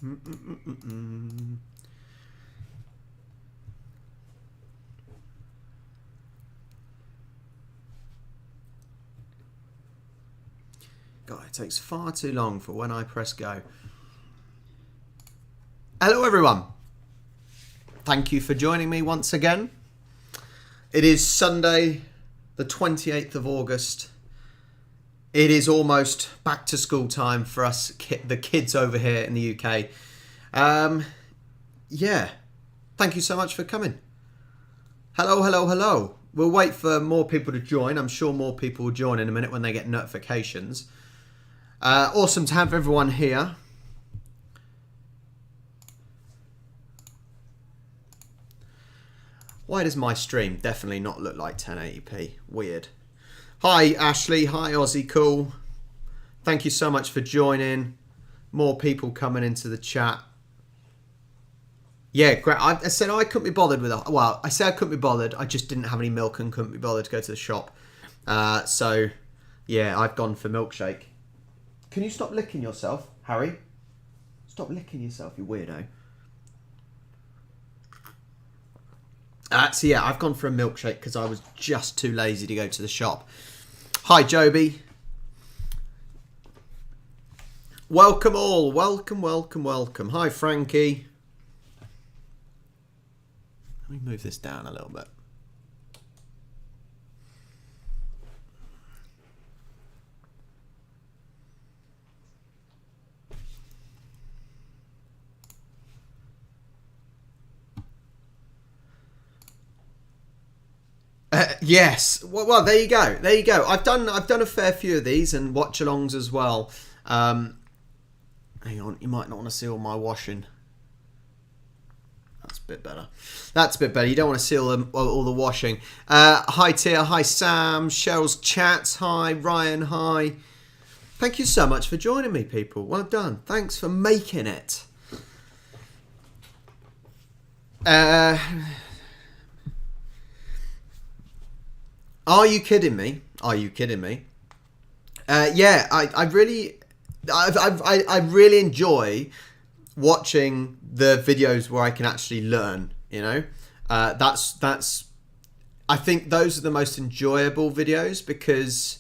God, it takes far too long for when I press go. Hello everyone. Thank you for joining me once again. It is Sunday, the 28th of August. It is almost back to school time for us, the kids over here in the UK. Yeah, thank you so much for coming. Hello, hello, hello. We'll wait for more people to join. I'm sure more people will join in a minute when they get notifications. Awesome to have everyone here. Why does my stream definitely not look like 1080p? Weird. Hi Ashley, hi Aussie Cool. Thank you so much for joining. More people coming into the chat. Yeah, great. I said I couldn't be bothered with it. Well, I said I couldn't be bothered. I just didn't have any milk and couldn't be bothered to go to the shop. So, yeah, I've gone for milkshake. Can you stop licking yourself, Harry? Stop licking yourself, you weirdo. So yeah, I've gone for a milkshake because I was just too lazy to go to the shop. Hi, Joby. Welcome all. Welcome, welcome, welcome. Hi, Frankie. Let me move this down a little bit. Yes. Well, there you go. There you go. I've done a fair few of these and watch-alongs as well. Hang on, you might not want to see all my washing. That's a bit better. That's a bit better. You don't want to see all the washing. Hi Tia. Hi Sam. Cheryl's chats. Hi Ryan. Hi. Thank you so much for joining me, people. Well done. Thanks for making it. Are you kidding me? Are you kidding me? Yeah, I really enjoy watching the videos where I can actually learn. You know, that's. I think those are the most enjoyable videos because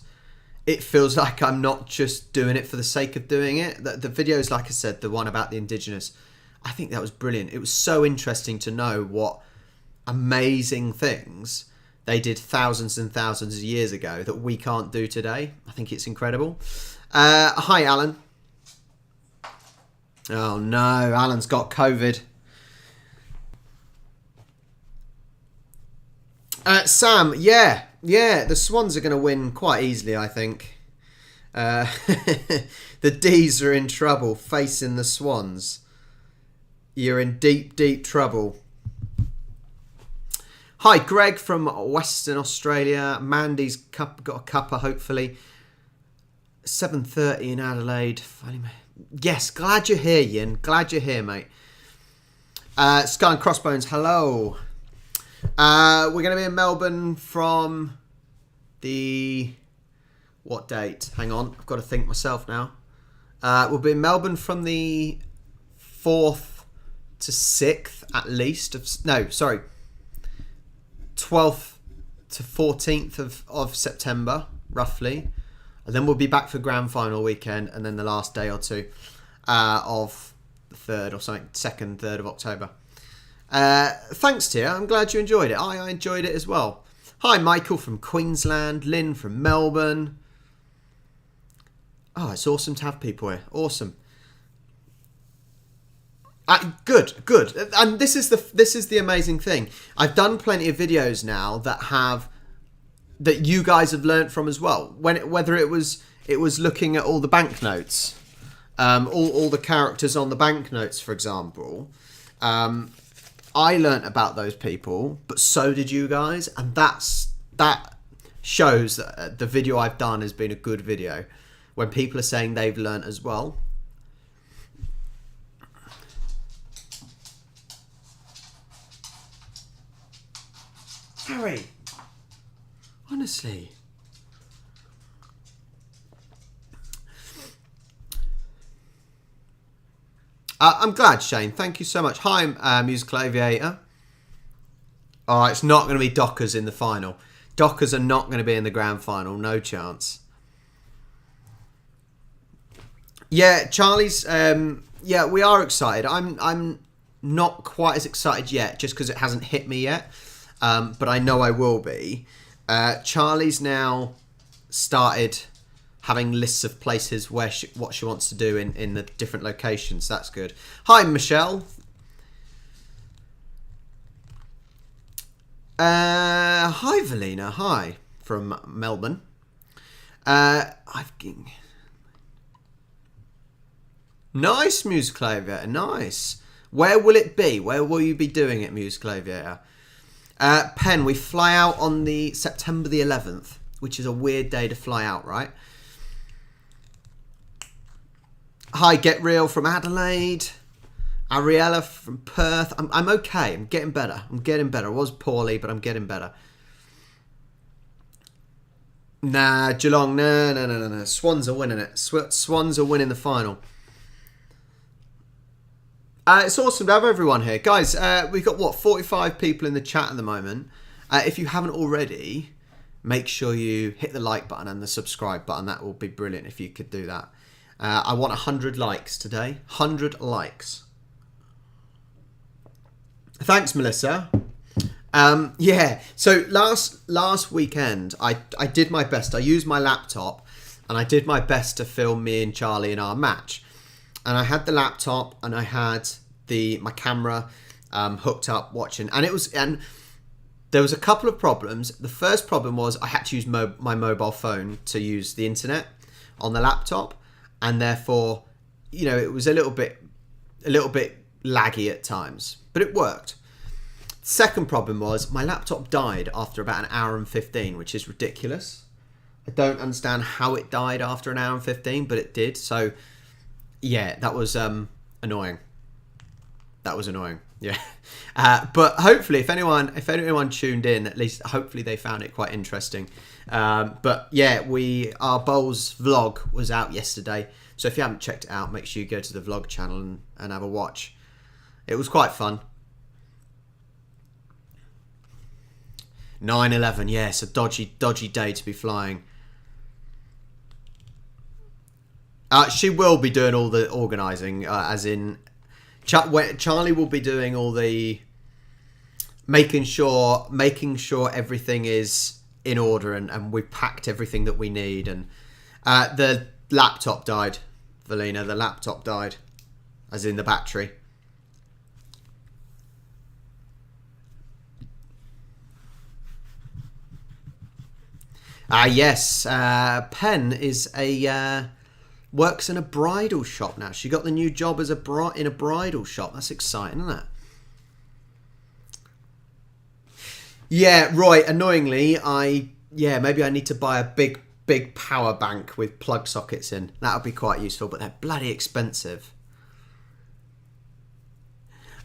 it feels like I'm not just doing it for the sake of doing it. The videos, like I said, the one about the Indigenous, I think that was brilliant. It was so interesting to know what amazing things they did thousands and thousands of years ago that we can't do today. I think it's incredible. Hi, Alan. Oh, no. Alan's got COVID. Sam, yeah. Yeah, the Swans are going to win quite easily, I think. The D's are in trouble facing the Swans. You're in deep, deep trouble. Hi, Greg from Western Australia. Mandy's got a cuppa, hopefully. 7:30 in Adelaide. Yes, glad you're here, Yin. Glad you're here, mate. Sky and Crossbones, hello. We're going to be in Melbourne from the... What date? Hang on, I've got to think myself now. We'll be in Melbourne from the 4th to 6th, at least. 12th to 14th of September, roughly. And then we'll be back for grand final weekend and then the last day or two of the 3rd or something, 2nd, 3rd of October. Thanks, Tia. I'm glad you enjoyed it. I enjoyed it as well. Hi, Michael from Queensland. Lynn from Melbourne. Oh, it's awesome to have people here. Awesome. Good. And this is the amazing thing. I've done plenty of videos now that you guys have learnt from as well. Whether it was looking at all the banknotes, all the characters on the banknotes, for example. I learnt about those people, but so did you guys, and that shows that the video I've done has been a good video. When people are saying they've learnt as well. Harry, honestly. I'm glad, Shane. Thank you so much. Hi, Musical Aviator. Oh, it's not going to be Dockers in the final. Dockers are not going to be in the grand final. No chance. Yeah, Charlie's... yeah, we are excited. I'm not quite as excited yet, just because it hasn't hit me yet. But I know I will be. Charlie's now started having lists of places where what she wants to do in the different locations. That's good. Hi, Michelle. Hi, Valina. Hi, from Melbourne. Nice, Musical Aviator. Nice. Where will it be? Where will you be doing it, Musical Aviator? Pen, we fly out on the September the 11th, which is a weird day to fly out, right? Hi, Get Real from Adelaide. Ariella from Perth. I'm okay. I'm getting better. I was poorly, but I'm getting better. Nah, Geelong. No. Swans are winning it. Swans are winning the final. It's awesome to have everyone here. Guys, we've got, 45 people in the chat at the moment. If you haven't already, make sure you hit the like button and the subscribe button. That will be brilliant if you could do that. I want 100 likes today. 100 likes. Thanks, Melissa. Yeah, so last weekend, I did my best. I used my laptop and I did my best to film me and Charlie in our match. And I had the laptop and I had my camera hooked up watching. And there was a couple of problems. The first problem was I had to use my mobile phone to use the internet on the laptop. And therefore, it was a little bit laggy at times, but it worked. Second problem was my laptop died after about an hour and 15, which is ridiculous. I don't understand how it died after an hour and 15, but it did. So yeah, that was annoying. Yeah. But hopefully if anyone tuned in, at least hopefully they found it quite interesting. But yeah, our bowls vlog was out yesterday. So if you haven't checked it out, make sure you go to the vlog channel and have a watch. It was quite fun. 9/11, yes, a dodgy day to be flying. She will be doing all the organising, as in Charlie will be doing all the making sure everything is in order and we've packed everything that we need. And the laptop died, Valina. The laptop died, as in the battery. Yes, Pen is works in a bridal shop now. She got the new job as in a bridal shop. That's exciting, isn't it? Yeah, Roy. Annoyingly, maybe I need to buy a big power bank with plug sockets in. That would be quite useful, but they're bloody expensive.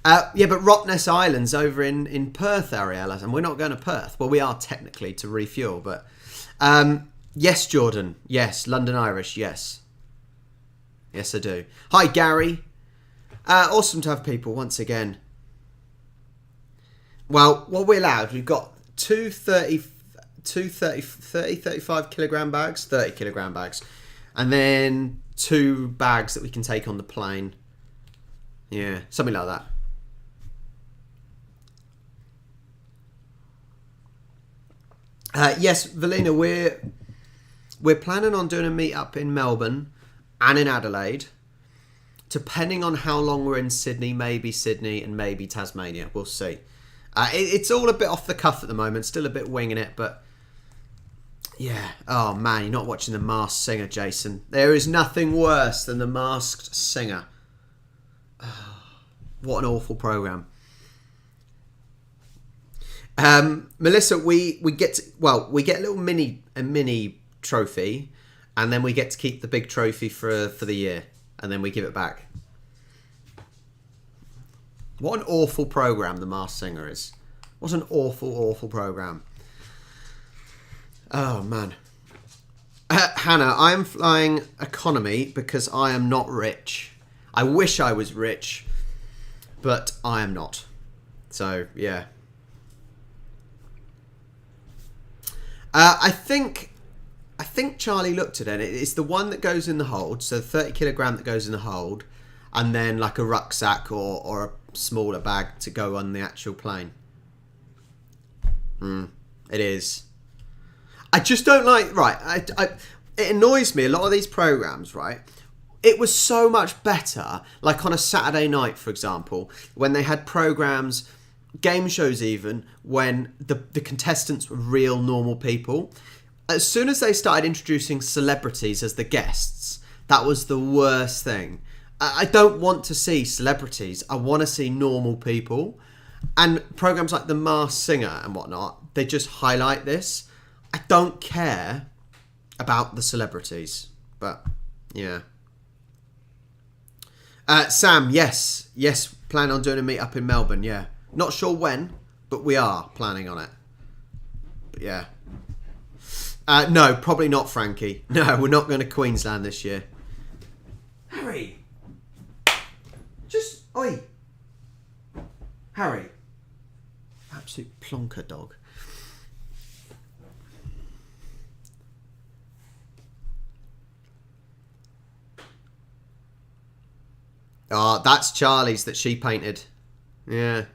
Yeah, but Rottnest Island's over in Perth, Ariella, and we're not going to Perth. Well, we are technically to refuel, but yes, Jordan. Yes, London Irish. Yes. Yes, I do. Hi, Gary. Awesome to have people once again. Well, what we're allowed, we've got 35 kilogram bags, 30 kilogram bags, and then 2 bags that we can take on the plane. Yeah, something like that. Yes, Valina, we're planning on doing a meet-up in Melbourne and in Adelaide. Depending on how long we're in Sydney, maybe Sydney and maybe Tasmania. We'll see. It's all a bit off the cuff at the moment, still a bit winging it, but yeah. Oh man, you're not watching The Masked Singer, Jason. There is nothing worse than The Masked Singer. Oh, what an awful program. Melissa, we get a little mini trophy, and then we get to keep the big trophy for the year, and then we give it back. What an awful program The Masked Singer is. What an awful program. Oh man. Hannah, I am flying economy because I am not rich. I wish I was rich, but I am not. So, yeah. I think Charlie looked at it. It's the one that goes in the hold, so 30 kilogram that goes in the hold, and then like a rucksack or a smaller bag to go on the actual plane. It is. I just don't like, right, it annoys me, a lot of these programs, right? It was so much better, like on a Saturday night, for example, when they had programs, game shows even, when the contestants were real normal people. As soon as they started introducing celebrities as the guests, that was the worst thing. I don't want to see celebrities. I want to see normal people. And programs like The Masked Singer and whatnot, they just highlight this. I don't care about the celebrities, but yeah. Sam, yes, plan on doing a meet up in Melbourne, yeah. Not sure when, but we are planning on it. But yeah. No, probably not, Frankie. No, we're not going to Queensland this year. Harry! Just, oi! Harry. Absolute plonker dog. Oh, that's Charlie's that she painted. Yeah.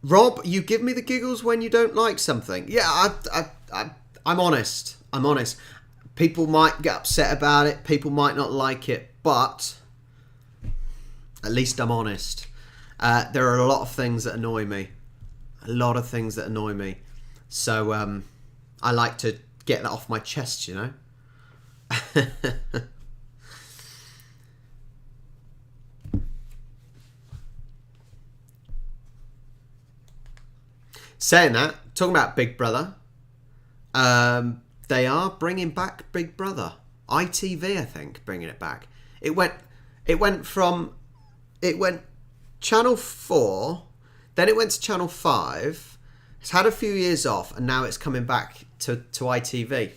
Rob, you give me the giggles when you don't like something. Yeah, I'm honest. I'm honest. People might get upset about it. People might not like it. But at least I'm honest. There are a lot of things that annoy me. A lot of things that annoy me. So I like to get that off my chest, you know. Saying that, talking about Big Brother, they are bringing back Big Brother. ITV, I think, bringing it back. It went Channel 4, then it went to Channel 5. It's had a few years off, and now it's coming back to ITV.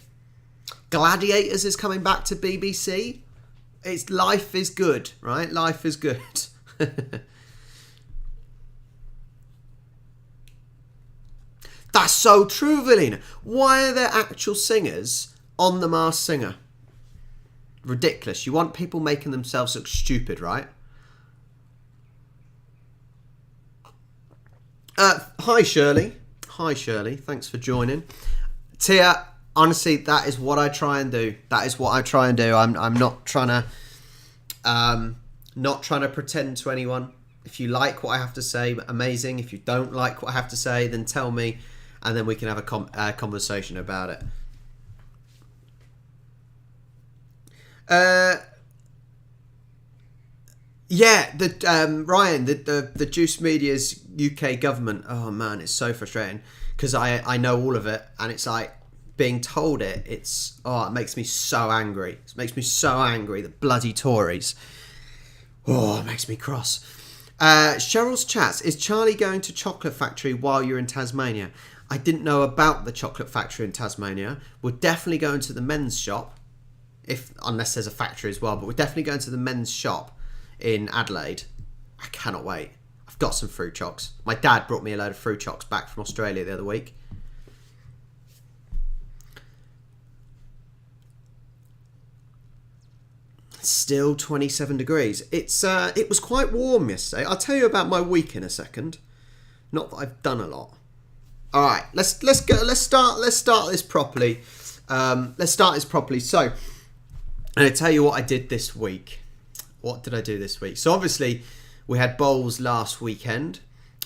Gladiators is coming back to BBC. It's life is good, right? Life is good. That's so true, Velina. Why are there actual singers on The Masked Singer? Ridiculous. You want people making themselves look stupid, right? Hi, Shirley. Hi, Shirley. Thanks for joining. Tia, honestly, that is what I try and do. That is what I try and do. I'm not trying to pretend to anyone. If you like what I have to say, amazing. If you don't like what I have to say, then tell me, and then we can have a conversation about it. Yeah, Ryan, the Juice Media's UK government. Oh man, it's so frustrating because I know all of it, and it's like being told it. It makes me so angry. It makes me so angry. The bloody Tories. Oh, it makes me cross. Cheryl's chats. Is Charlie going to Chocolate Factory while you're in Tasmania? I didn't know about the Chocolate Factory in Tasmania. We're definitely going to the men's shop, unless there's a factory as well. But we're definitely going to the men's shop in Adelaide. I cannot wait. I've got some fruit chocks. My dad brought me a load of fruit chocks back from Australia the other week. Still 27 degrees. It was quite warm yesterday. I'll tell you about my week in a second. Not that I've done a lot. All right, let's start this properly. So, I'm going to tell you what I did this week. What did I do this week? So obviously, we had bowls last weekend.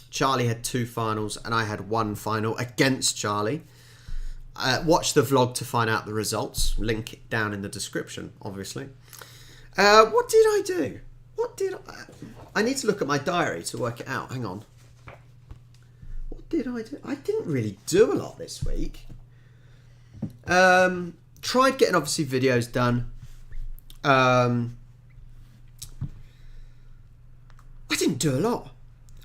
Charlie had 2 finals, and I had 1 final against Charlie. Watch the vlog to find out the results. Link it down in the description, obviously. What did I do? I need to look at my diary to work it out. Hang on. What did I do? I didn't really do a lot this week. Tried getting, obviously, videos done. I didn't do a lot.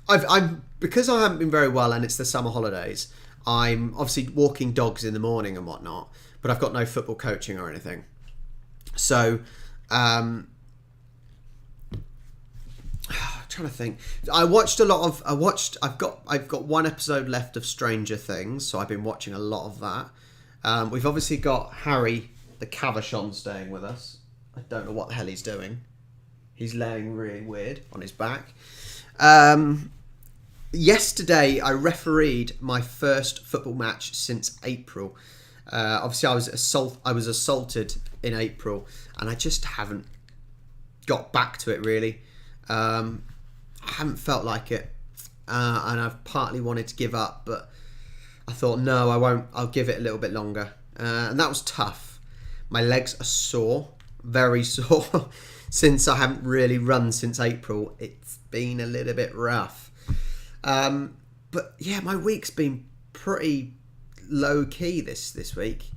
I've because I haven't been very well and it's the summer holidays, I'm obviously walking dogs in the morning and whatnot, but I've got no football coaching or anything. So, I'm trying to think. I've got one episode left of Stranger Things, so I've been watching a lot of that. We've obviously got Harry the Cavachon staying with us. I don't know what the hell he's doing. He's laying really weird on his back. Yesterday, I refereed my first football match since April. Obviously, I was assaulted in April, and I just haven't got back to it really. I haven't felt like it, and I've partly wanted to give up, but I thought, no, I won't. I'll give it a little bit longer, and that was tough. My legs are sore, very sore, since I haven't really run since April. It's been a little bit rough. But yeah, my week's been pretty low key this week.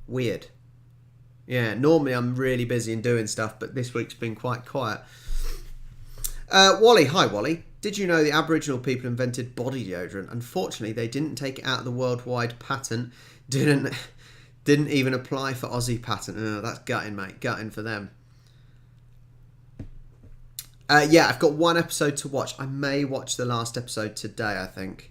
Weird. Yeah, normally I'm really busy and doing stuff, but this week's been quite quiet. Wally, hi Wally. Did you know the Aboriginal people invented body deodorant? Unfortunately, they didn't take it out of the worldwide patent. Didn't even apply for Aussie patent. Oh, that's gutting, mate. Gutting for them. Yeah, I've got one episode to watch. I may watch the last episode today, I think.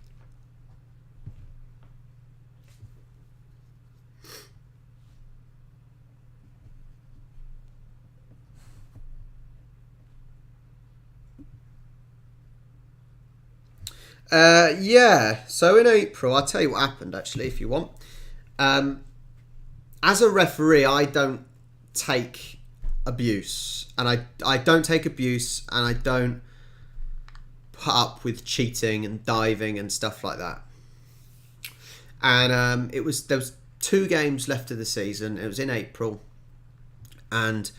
Yeah, so in April, I'll tell you what happened, actually, if you want. As a referee, I don't take abuse, and I don't take abuse, and I don't put up with cheating and diving and stuff like that. And there was 2 games left of the season. It was in April, and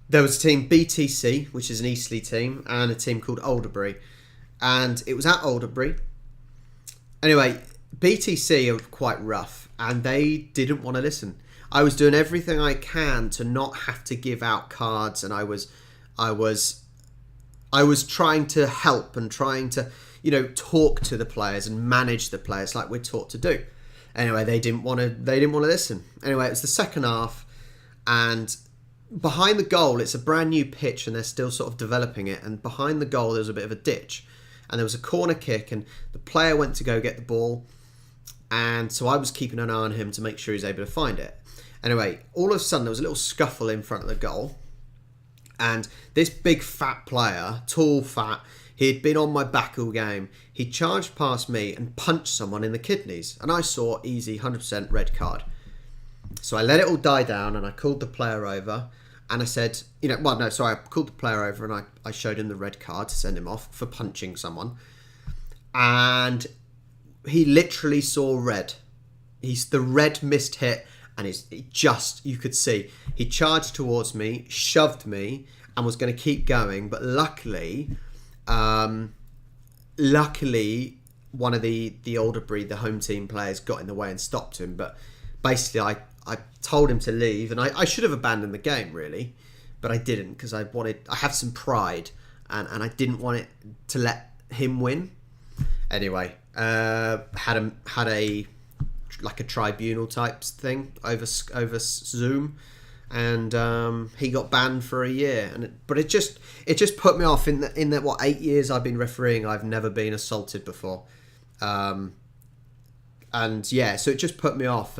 there was a team BTC, which is an Eastleigh team, and a team called Alderbury, and it was at Alderbury. Anyway, BTC are quite rough, and they didn't want to listen. I was doing everything I can to not have to give out cards, and I was trying to help and trying to, talk to the players and manage the players like we're taught to do. Anyway, they didn't want to listen. Anyway, it was the second half, and behind the goal, it's a brand new pitch, and they're still sort of developing it. And behind the goal, there was a bit of a ditch, and there was a corner kick, and the player went to go get the ball, and so I was keeping an eye on him to make sure he was able to find it. Anyway, all of a sudden, there was a little scuffle in front of the goal. And this big fat player, tall, fat, he had been on my back all game. He charged past me and punched someone in the kidneys. And I saw easy 100% red card. So I let it all die down and I called the player over. And I said, I called the player over and I showed him the red card to send him off for punching someone. And he literally saw red. The red missed hit. And you could see, he charged towards me, shoved me, and was going to keep going. But luckily, one of the Alderbury, the home team players, got in the way and stopped him. But basically, I told him to leave, and I should have abandoned the game, really. But I didn't, because I have some pride, and I didn't want it to let him win. Anyway, had a like a tribunal type thing over Zoom, and he got banned for a year. But it just put me off. In the 8 years I've been refereeing, I've never been assaulted before, and yeah, so it just put me off.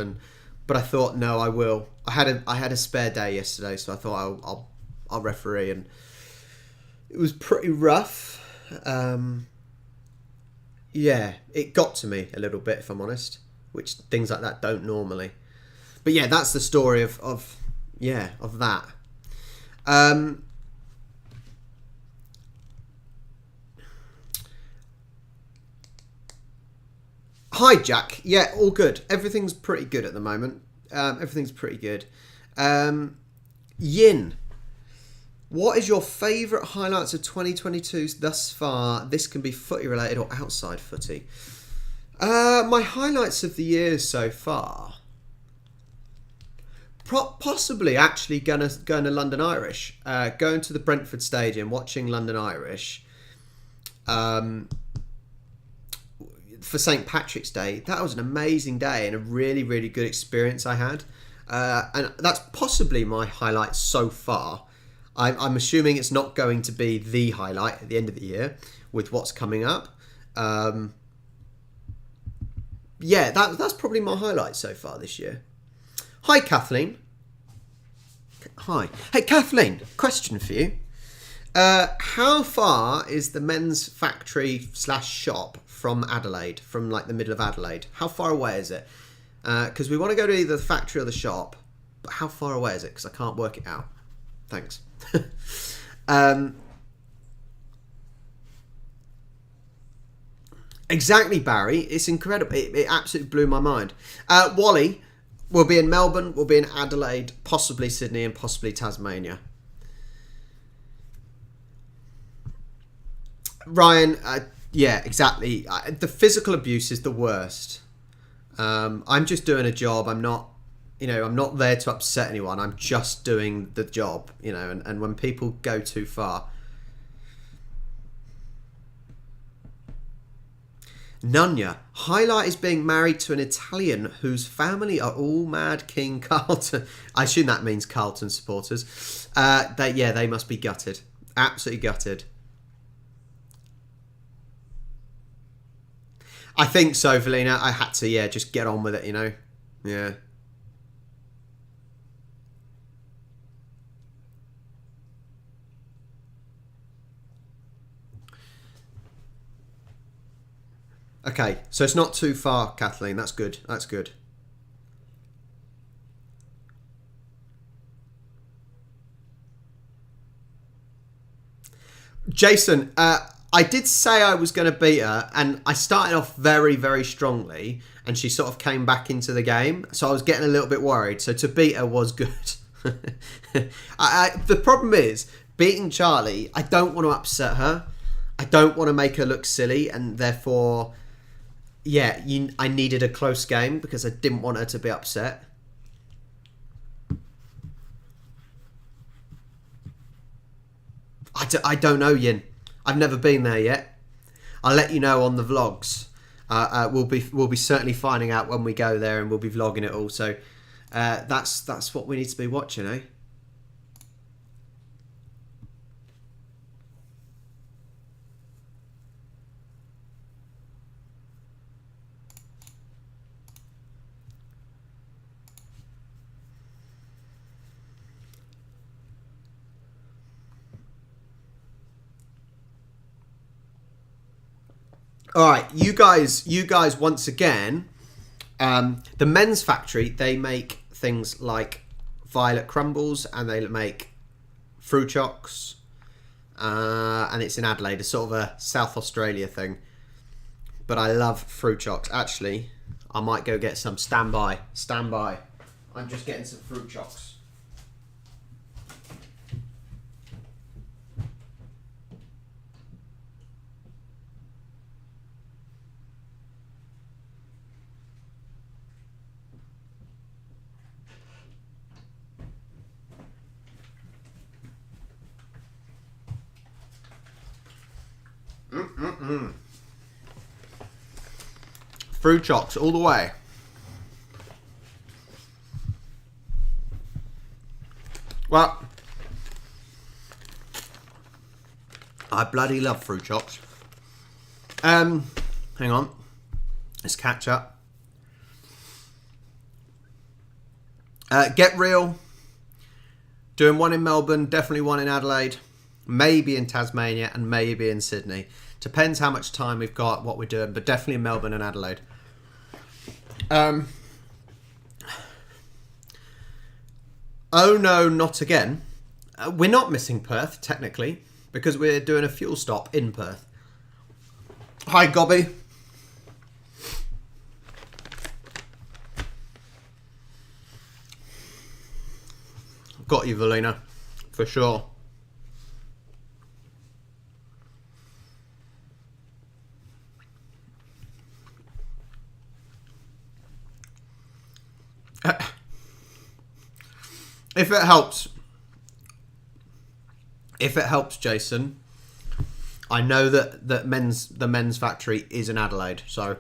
But I thought, no, I will. I had a spare day yesterday, so I thought I'll referee, and it was pretty rough. Yeah, it got to me a little bit, if I'm honest. Which things like that don't normally. But yeah, that's the story of that. Hi Jack. Yeah, all good. Everything's pretty good at the moment. Everything's pretty good. Yin. What is your favourite highlights of 2022 thus far? This can be footy related or outside footy. My highlights of the year so far, possibly actually going to London Irish, going to the Brentford Stadium, watching London Irish. for St. Patrick's Day, that was an amazing day and a really, really good experience I had. And that's possibly my highlight so far. I'm assuming it's not going to be the highlight at the end of the year with what's coming up. Yeah, that's probably my highlight so far this year. Hi, Kathleen. Hi. Hey, Kathleen, question for you. How far is the men's factory / shop from Adelaide, from like the middle of Adelaide? How far away is it? Because we want to go to either the factory or the shop, but how far away is it? Because I can't work it out. Thanks. Exactly, Barry. It's incredible. It absolutely blew my mind. Wally will be in Melbourne, will be in Adelaide, possibly Sydney, and possibly Tasmania. Ryan, yeah, exactly. The physical abuse is the worst. I'm just doing a job. I'm not there to upset anyone. I'm just doing the job, and when people go too far. Nunya, highlight is being married to an Italian whose family are all mad King Carlton. I assume that means Carlton supporters. They must be gutted. Absolutely gutted. I think so, Valina. I had to, just get on with it, Yeah. Okay, so it's not too far, Kathleen. That's good. That's good. Jason, I did say I was going to beat her, and I started off very, very strongly, and she sort of came back into the game, so I was getting a little bit worried. So to beat her was good. The problem is, beating Charlie, I don't want to upset her. I don't want to make her look silly, and therefore, I needed a close game because I didn't want her to be upset. I don't know, Yin. I've never been there yet. I'll let you know on the vlogs. We'll be certainly finding out when we go there, and we'll be vlogging it all. So that's what we need to be watching, eh? All right, you guys. Once again, the men's factory. They make things like violet crumbles, and they make fruit chocks, and it's in Adelaide. It's sort of a South Australia thing. But I love fruit chocks. Actually, I might go get some. Stand by. I'm just getting some fruit chocks. Fruit chocks all the way. Well, I bloody love fruit chocks. Hang on. Let's catch up. Get real. Doing one in Melbourne, definitely one in Adelaide, maybe in Tasmania, and maybe in Sydney. Depends how much time we've got, what we're doing, but definitely in Melbourne and Adelaide. Oh no, not again. We're not missing Perth, technically, because we're doing a fuel stop in Perth. Hi, Gobby. Got you, Valina, for sure. If it helps, Jason, I know that the men's factory is in Adelaide, so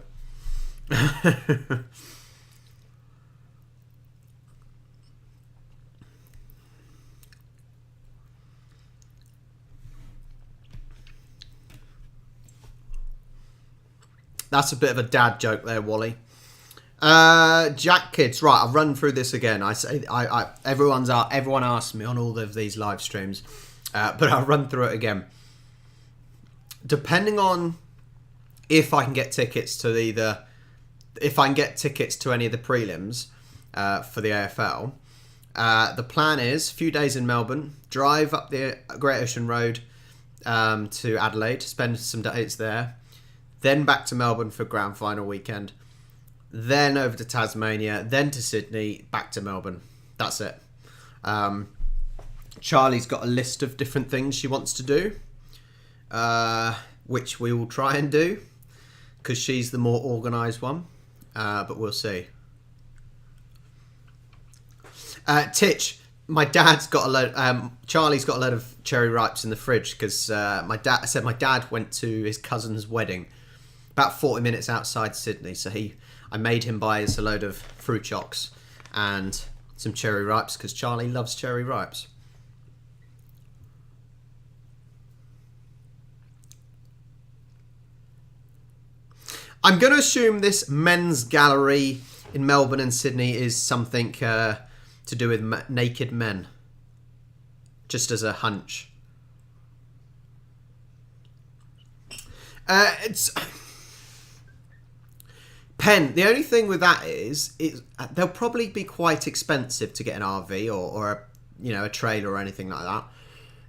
That's a bit of a dad joke there, Wally. Jack Kids, right? I'll run through this again. Everyone asks me on all of these live streams, but I'll run through it again. Depending on if I can get tickets to any of the prelims for the AFL, the plan is a few days in Melbourne, drive up the Great Ocean Road to Adelaide, spend some days there. Then back to Melbourne for grand final weekend. Then over to Tasmania. Then to Sydney. Back to Melbourne. That's it. Charlie's got a list of different things she wants to do. Which we will try and do. Because she's the more organised one. But we'll see. Titch. My dad's got a load. Charlie's got a load of cherry ripes in the fridge. Because my dad went to his cousin's wedding. About 40 minutes outside Sydney, so I made him buy us a load of fruit chocks and some cherry ripes because Charlie loves cherry ripes. I'm going to assume this men's gallery in Melbourne and Sydney is something to do with naked men, just as a hunch. It's... Pen, the only thing with that is they'll probably be quite expensive to get an RV or a trailer or anything like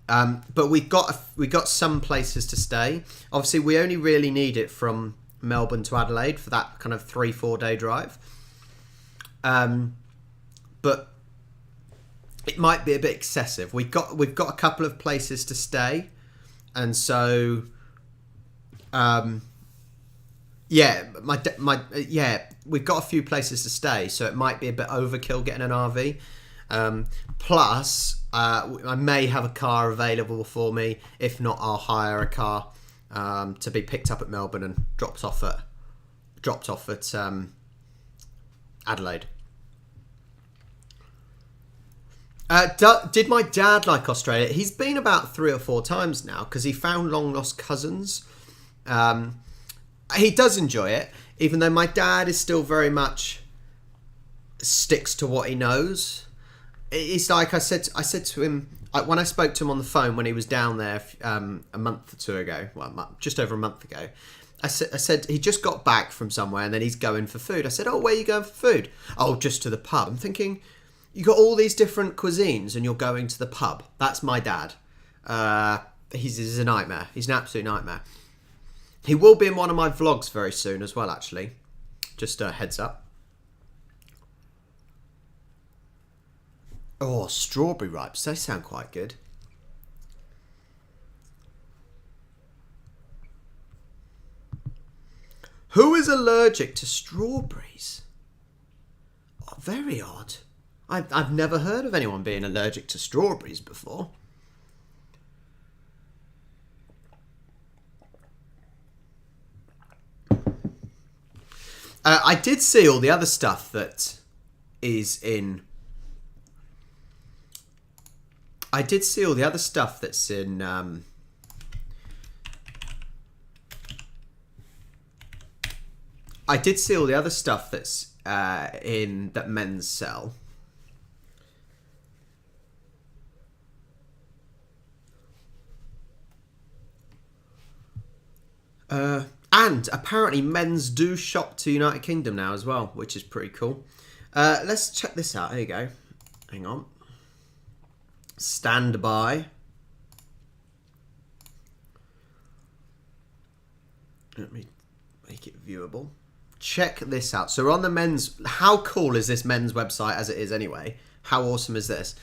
that. But we've got some places to stay. Obviously, we only really need it from Melbourne to Adelaide for that kind of 3-4 day drive. But it might be a bit excessive. We've got a couple of places to stay, and so. We've got a few places to stay, so it might be a bit overkill getting an RV. Plus, I may have a car available for me. If not, I'll hire a car to be picked up at Melbourne and dropped off at Adelaide. Did my dad like Australia? He's been about 3 or 4 times now because he found long lost cousins. He does enjoy it, even though my dad is still very much sticks to what he knows. It's like I said to him when I spoke to him on the phone when he was down there a month or two ago, just over a month ago. I said he just got back from somewhere and then he's going for food. I said, "Oh, where are you going for food?" "Oh, just to the pub." I'm thinking, you got all these different cuisines and you're going to the pub. That's my dad. He's a nightmare. He's an absolute nightmare. He will be in one of my vlogs very soon as well, actually. Just a heads up. Oh, strawberry ripes. They sound quite good. Who is allergic to strawberries? Oh, very odd. I've never heard of anyone being allergic to strawberries before. I did see all the other stuff that is in... I did see all the other stuff that's in... I did see all the other stuff that's in that men's sell. And apparently men's do shop to United Kingdom now as well, which is pretty cool. Let's check this out. There you go. Hang on. Stand by. Let me make it viewable. Check this out. So we're on the men's... How cool is this men's website as it is anyway? How awesome is this?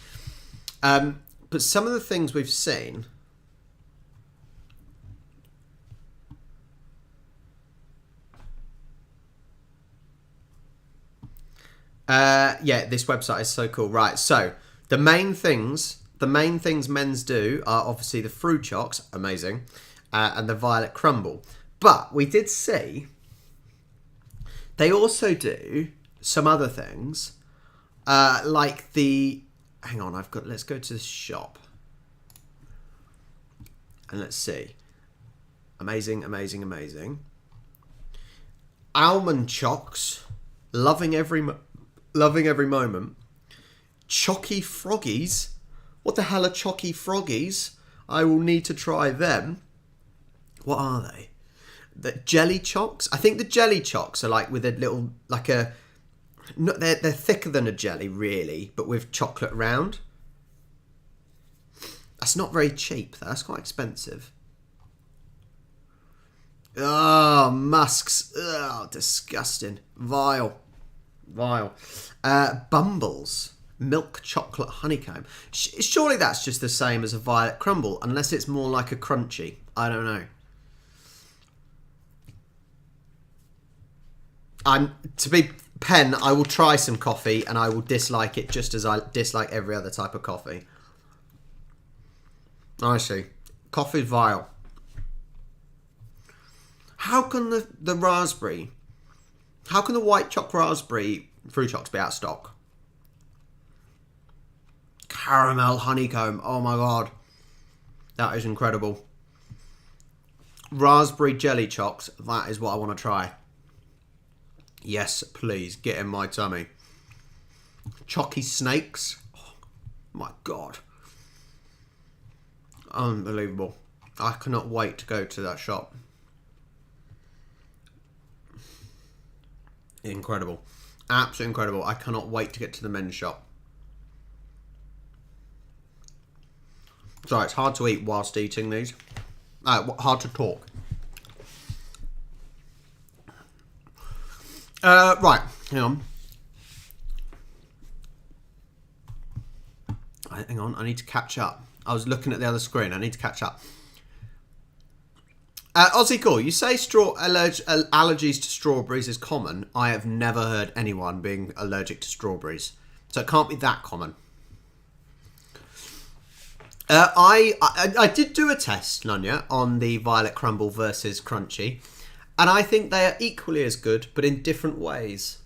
But some of the things we've seen... yeah, this website is so cool. Right, so the main things men's do are obviously the fruit chocks, amazing, and the violet crumble. But we did see They also do some other things, like the... Hang on, let's go to the shop. And let's see. Amazing, amazing, amazing. Almond chocks. Loving every moment. Chocky froggies. What the hell are chocky froggies? I will need to try them. What are they? The jelly chocks? I think the jelly chocks are like with a little, like a... No, they're thicker than a jelly, really, but with chocolate around. That's not very cheap, though. That's quite expensive. Oh, musks. Oh, disgusting. Vile. Bumbles. Milk chocolate honeycomb. Surely that's just the same as a violet crumble, unless it's more like a crunchy. I don't know. To be Pen, I will try some coffee and I will dislike it just as I dislike every other type of coffee. I see. Coffee's vile. How can the raspberry... How can the white choc raspberry fruit chocks be out of stock? Caramel honeycomb. Oh my god. That is incredible. Raspberry jelly chocks. That is what I want to try. Yes, please. Get in my tummy. Chocky snakes. Oh my god. Unbelievable. I cannot wait to go to that shop. Incredible. Absolutely incredible. I cannot wait to get to the men's shop. Sorry, it's hard to eat whilst eating these. Hard to talk. Right, hang on. Hang on, I need to catch up. I was looking at the other screen. I need to catch up. Aussie Cool, you say allergies to strawberries is common. I have never heard anyone being allergic to strawberries. So it can't be that common. I did do a test, Nunya, on the violet crumble versus crunchy. And I think they are equally as good, but in different ways.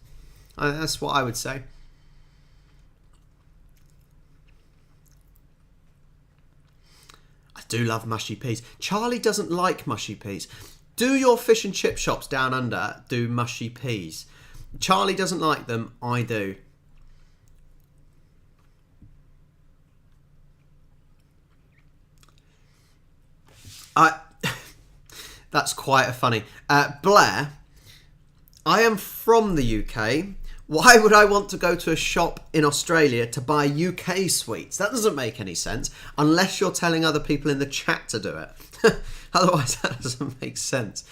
That's what I would say. I do love mushy peas. Charlie doesn't like mushy peas. Do your fish and chip shops down under do mushy peas? Charlie doesn't like them. I do. That's quite funny. Blair, I am from the UK. Why would I want to go to a shop in Australia to buy UK sweets? That doesn't make any sense unless you're telling other people in the chat to do it. Otherwise, that doesn't make sense.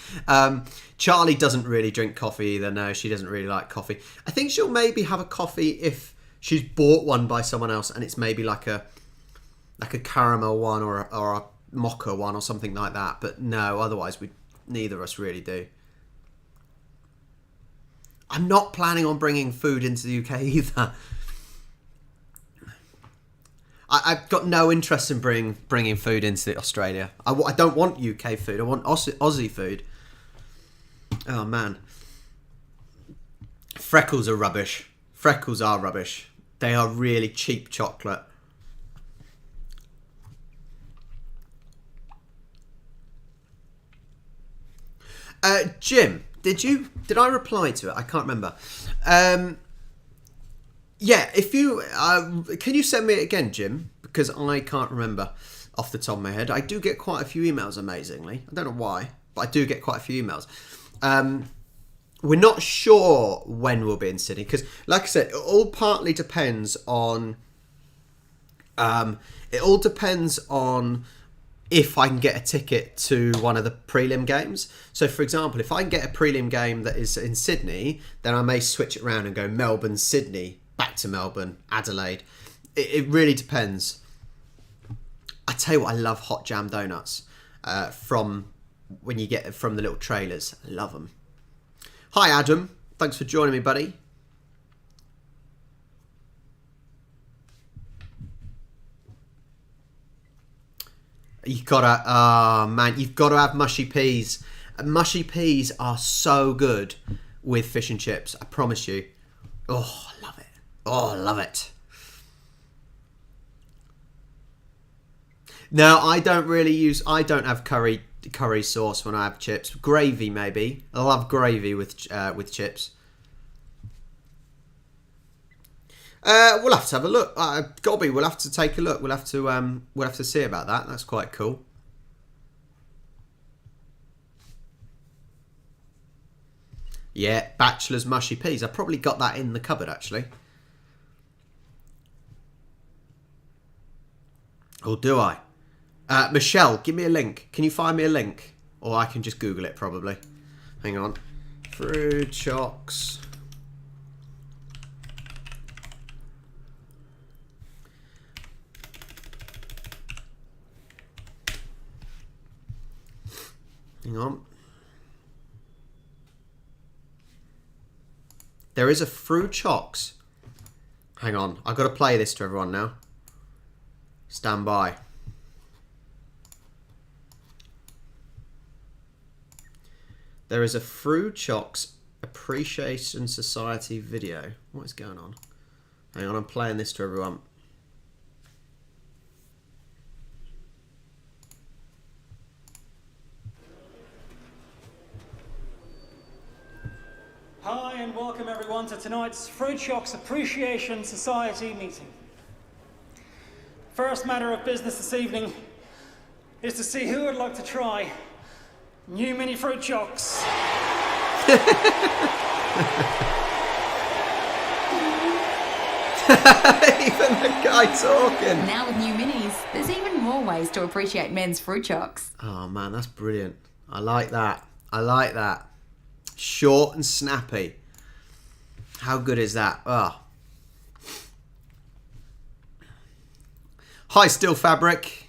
Charlie doesn't really drink coffee either. No, she doesn't really like coffee. I think she'll maybe have a coffee if she's bought one by someone else and it's maybe like a caramel one or a mocha one or something like that. But no, otherwise neither of us really do. I'm not planning on bringing food into the UK either. I've got no interest in bringing food into Australia. I don't want UK food. I want Aussie food. Oh man. Freckles are rubbish. Freckles are rubbish. They are really cheap chocolate. Jim, did I reply to it? I can't remember. Yeah, if you can you send me it again, Jim? Because I can't remember off the top of my head. I do get quite a few emails, amazingly. I don't know why, but I do get quite a few emails. We're not sure when we'll be in Sydney because, like I said, it all partly depends on. It all depends on if I can get a ticket to one of the prelim games. So, for example, if I can get a prelim game that is in Sydney, then I may switch it around and go Melbourne, Sydney, back to Melbourne, Adelaide. It really depends. I tell you what, I love hot jam donuts from when you get from the little trailers. I love them. Hi, Adam. Thanks for joining me, buddy. You've got to, man, you've got to have mushy peas. Mushy peas are so good with fish and chips. I promise you. Oh, I love it. Oh, I love it. No, I don't have curry sauce when I have chips. Gravy, maybe. I love gravy with chips. We'll have to have a look. Gobby, we'll have to take a look. We'll have to see about that. That's quite cool. Yeah, Bachelor's mushy peas. I probably got that in the cupboard actually. Or do I? Michelle, give me a link. Can you find me a link? Or I can just Google it probably. Hang on. Fruit chocks. Hang on. There is a fruit chocks. Hang on. I've got to play this to everyone now. Stand by. There is a Fruit Chocks Appreciation Society video. What is going on? Hang on, I'm playing this to everyone. Hi and welcome everyone to tonight's Fruit Chocks Appreciation Society meeting. First matter of business this evening is to see who would like to try new mini Fruit Chocks. Even the guy talking. Now with new minis, there's even more ways to appreciate men's Fruit Chocks. Oh man, that's brilliant. I like that. I like that. Short and snappy. How good is that? Oh. Hi, Steel Fabric.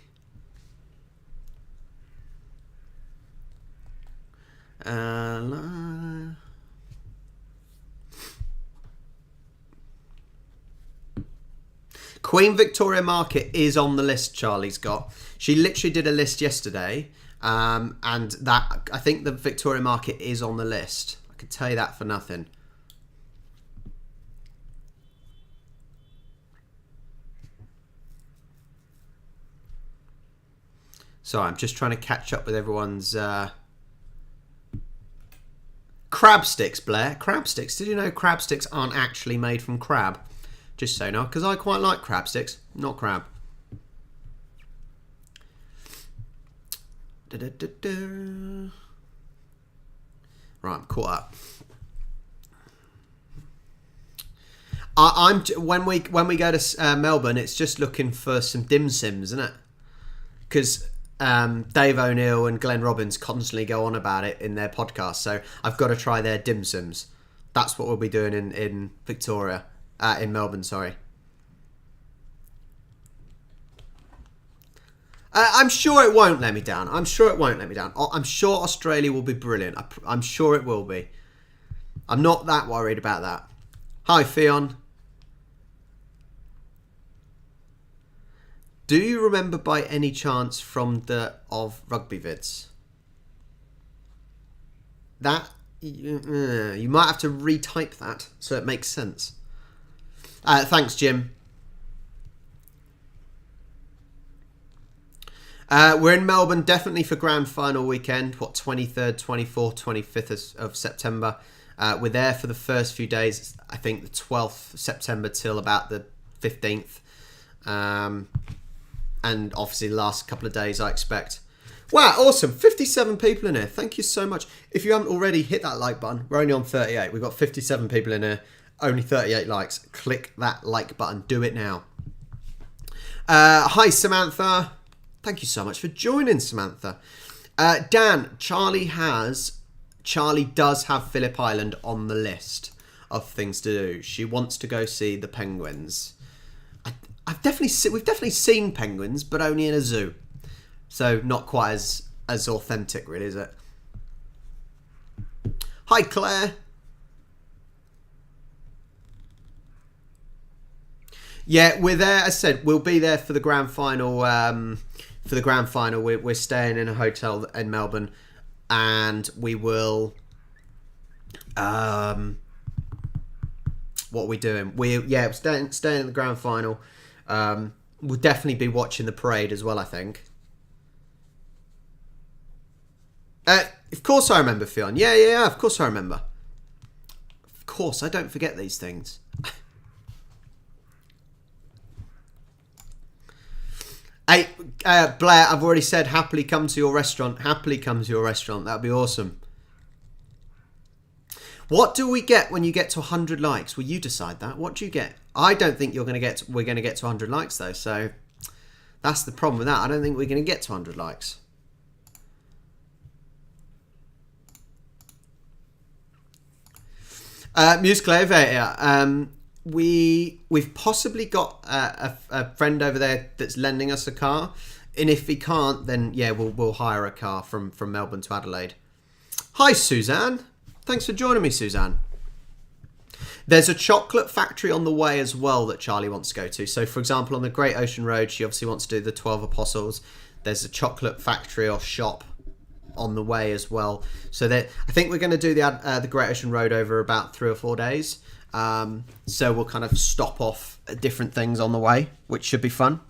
Queen Victoria Market is on the list. Charlie's got. She literally did a list yesterday, and that I think the Victoria Market is on the list. I can tell you that for nothing. Sorry, I'm just trying to catch up with everyone's crab sticks, Blair. Crab sticks. Did you know crab sticks aren't actually made from crab? Just so now, because I quite like crab sticks, not crab. Right, I'm caught up. When we go to Melbourne, it's just looking for some dim sims, isn't it? Because Dave O'Neill and Glenn Robbins constantly go on about it in their podcast, so I've got to try their dim sims. That's what we'll be doing in Victoria, in Melbourne. Sorry. I'm sure it won't let me down. I'm sure Australia will be brilliant. I'm sure it will be. I'm not that worried about that. Hi, Fion. Do you remember by any chance from the of rugby vids? That you might have to retype that so it makes sense. Thanks, Jim. We're in Melbourne definitely for grand final weekend. 23rd, 24th, 25th of September. We're there for the first few days. I think the 12th September till about the 15th. And obviously the last couple of days, I expect. Wow, awesome. 57 people in here. Thank you so much. If you haven't already, hit that like button. We're only on 38. We've got 57 people in here. Only 38 likes. Click that like button. Do it now. Hi, Samantha. Thank you so much for joining, Samantha. Dan, Charlie does have Phillip Island on the list of things to do. She wants to go see the penguins. We've definitely seen penguins, but only in a zoo. So not quite as authentic, really, is it? Hi, Claire. Yeah, we're there. As I said, we'll be there for the grand final. We're staying in a hotel in Melbourne, and we will What are we doing? We're staying in the grand final. We'll definitely be watching the parade as well, I think. Of course I remember, Fionn. Yeah, of course I remember. Of course, I don't forget these things. Hey, Blair, I've already said happily come to your restaurant. Happily come to your restaurant. That'd be awesome. What do we get when you get to 100 likes? Will you decide that? What do you get? I don't think we're going to get to 100 likes, though. So that's the problem with that. I don't think we're going to get to 100 likes. Musical Elevator. We've possibly got a friend over there that's lending us a car, and if he can't, then yeah, we'll hire a car from Melbourne to Adelaide. Hi, Suzanne. Thanks for joining me, Suzanne. There's a chocolate factory on the way as well that Charlie wants to go to. So, for example, on the Great Ocean Road, she obviously wants to do the 12 Apostles. There's a chocolate factory or shop on the way as well. So I think we're going to do the Great Ocean Road over about 3 or 4 days. So we'll kind of stop off at different things on the way, which should be fun.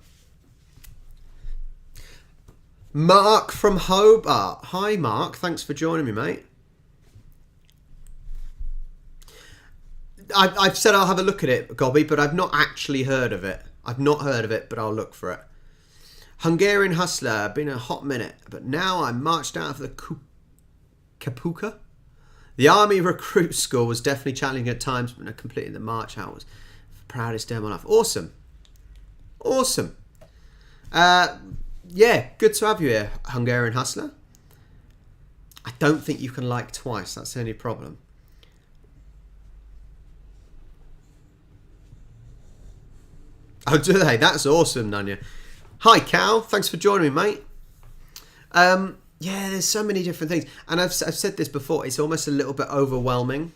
Mark from Hobart. Hi, Mark. Thanks for joining me, mate. I've said I'll have a look at it, Gobby, but I've not actually heard of it. I've not heard of it, but I'll look for it. Hungarian Hustler. Been a hot minute, but now I'm marched out of the Kapuka. The Army Recruit School was definitely challenging at times, but I completed the march out. Was the proudest day of my life. Awesome. Awesome. Yeah, good to have you here, Hungarian Hustler. I don't think you can like twice. That's the only problem. Oh, do they? That's awesome, Nanya. Hi, Cal. Thanks for joining me, mate. Yeah, there's so many different things. And I've said this before. It's almost a little bit overwhelming.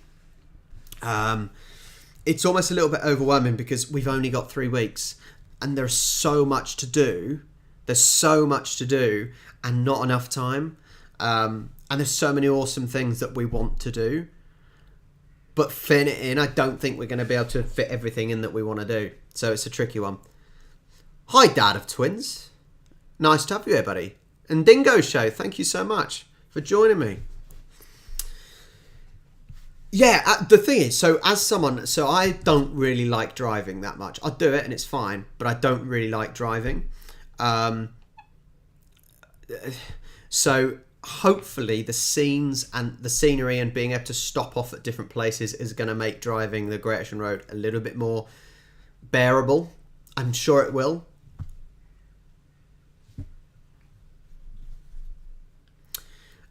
It's almost a little bit overwhelming because we've only got 3 weeks. And there's so much to do. There's so much to do and not enough time. And there's so many awesome things that we want to do. But fitting it in, I don't think we're going to be able to fit everything in that we want to do. So it's a tricky one. Hi, Dad of Twins. Nice to have you here, buddy. And Dingo Show, thank you so much for joining me. Yeah, the thing is, so I don't really like driving that much. I'll do it and it's fine, but I don't really like driving. So hopefully the scenes and the scenery and being able to stop off at different places is going to make driving the Great Ocean Road a little bit more bearable. I'm sure it will.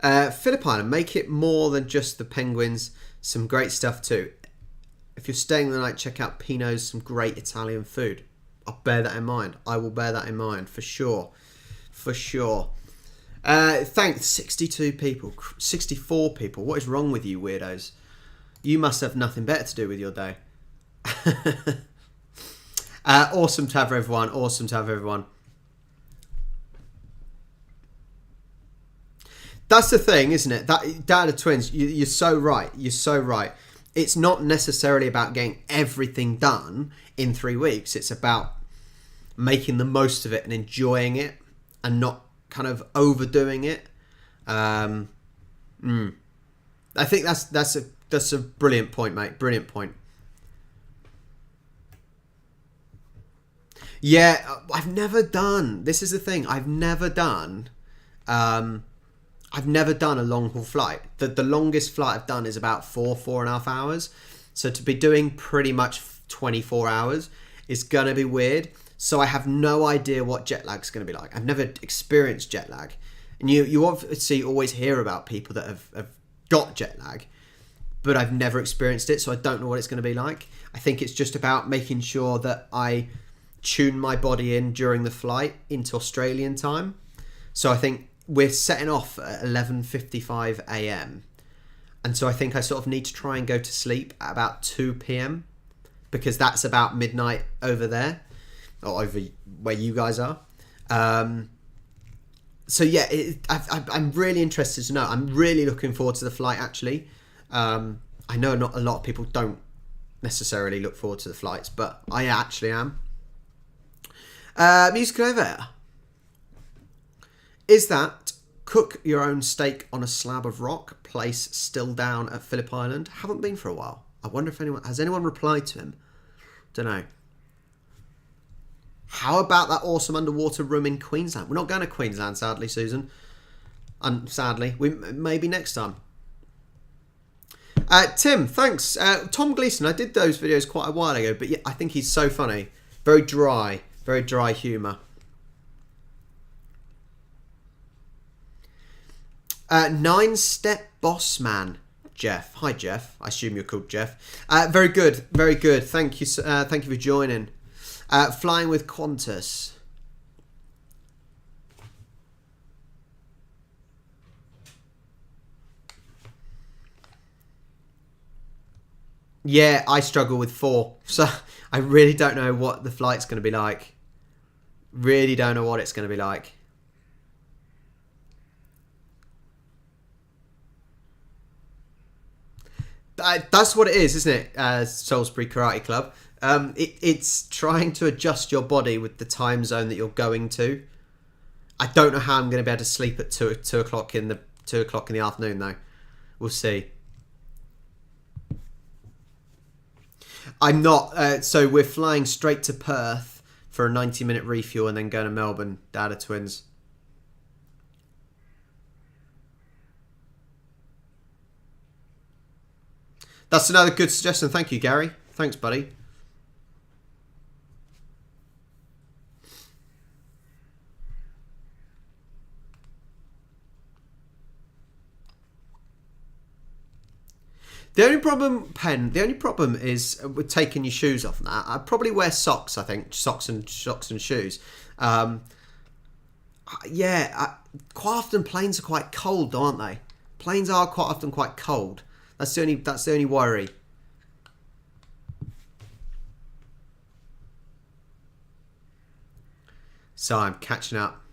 Phillip Island, make it more than just the penguins. Some great stuff too. If you're staying the night, check out Pino's, some great Italian food. I'll bear that in mind. I will bear that in mind for sure. For sure. Thanks, 62 people, 64 people. What is wrong with you weirdos? You must have nothing better to do with your day. Awesome to have everyone. Awesome to have everyone. That's the thing, isn't it? That Dad of Twins, you're so right. You're so right. It's not necessarily about getting everything done in 3 weeks. It's about making the most of it and enjoying it and not kind of overdoing it. I think that's a brilliant point, mate. Brilliant point. Yeah, I've never done. This is the thing. I've never done a long haul flight. The longest flight I've done is about 4.5 hours. So to be doing pretty much 24 hours is gonna be weird. So I have no idea what jet lag's gonna be like. I've never experienced jet lag, and you obviously always hear about people that have got jet lag, but I've never experienced it, so I don't know what it's gonna be like. I think it's just about making sure that I tune my body in during the flight into Australian time. So I think we're setting off at 11:55 a.m. And so I think I sort of need to try and go to sleep at about 2 p.m. because that's about midnight over there, or over where you guys are. So yeah, I'm really interested to know. I'm really looking forward to the flight, actually. I know not a lot of people don't necessarily look forward to the flights, but I actually am. Music over. Is that cook your own steak on a slab of rock place still down at Phillip Island? Haven't been for a while. I wonder if anyone replied to him. Don't know. How about that awesome underwater room in Queensland? We're not going to Queensland, sadly, Susan. Sadly, maybe next time. Tim, thanks. Tom Gleeson, I did those videos quite a while ago, but yeah, I think he's so funny. Very dry humour. 9-step boss man, Jeff. Hi, Jeff. I assume you're called Jeff. Very good, very good. Thank you for joining. Flying with Qantas. Yeah, I struggle with 4, so I really don't know what the flight's going to be like. Really don't know what it's going to be like. That's what it is, isn't it? Salisbury Karate Club. It's trying to adjust your body with the time zone that you're going to. I don't know how I'm going to be able to sleep at 2 o'clock in the afternoon though. We'll see. I'm not. So we're flying straight to Perth for a 90-minute refuel and then going to Melbourne. Dad of twins. That's another good suggestion. Thank you, Gary. Thanks, buddy. The only problem is with taking your shoes off and that. I'd probably wear socks, I think. Socks and shoes. Quite often planes are quite cold, aren't they? Planes are quite often quite cold. That's the only worry. So I'm catching up.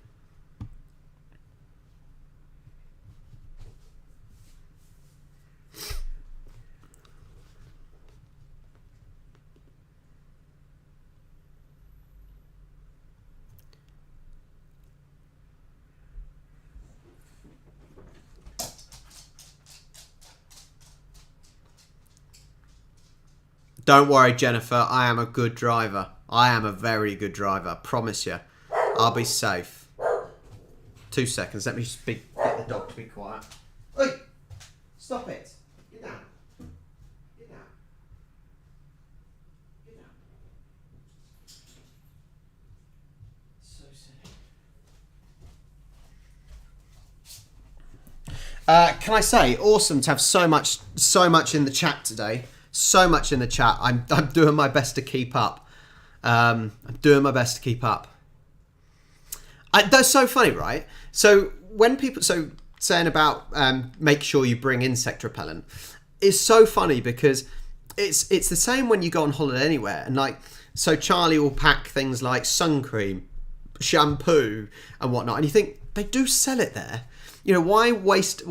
Don't worry, Jennifer. I am a good driver. I am a very good driver. Promise you. I'll be safe. 2 seconds. Let me just get the dog to be quiet. Oi! Stop it. Get down. Get down. Get down. So silly. Can I say, awesome to have so much in the chat today. So much in the chat. I'm doing my best to keep up. I'm doing my best to keep up. That's so funny, right? So when people saying about make sure you bring insect repellent, is so funny because it's the same when you go on holiday anywhere, and like so Charlie will pack things like sun cream, shampoo, and whatnot, and you think they do sell it there. You know, why waste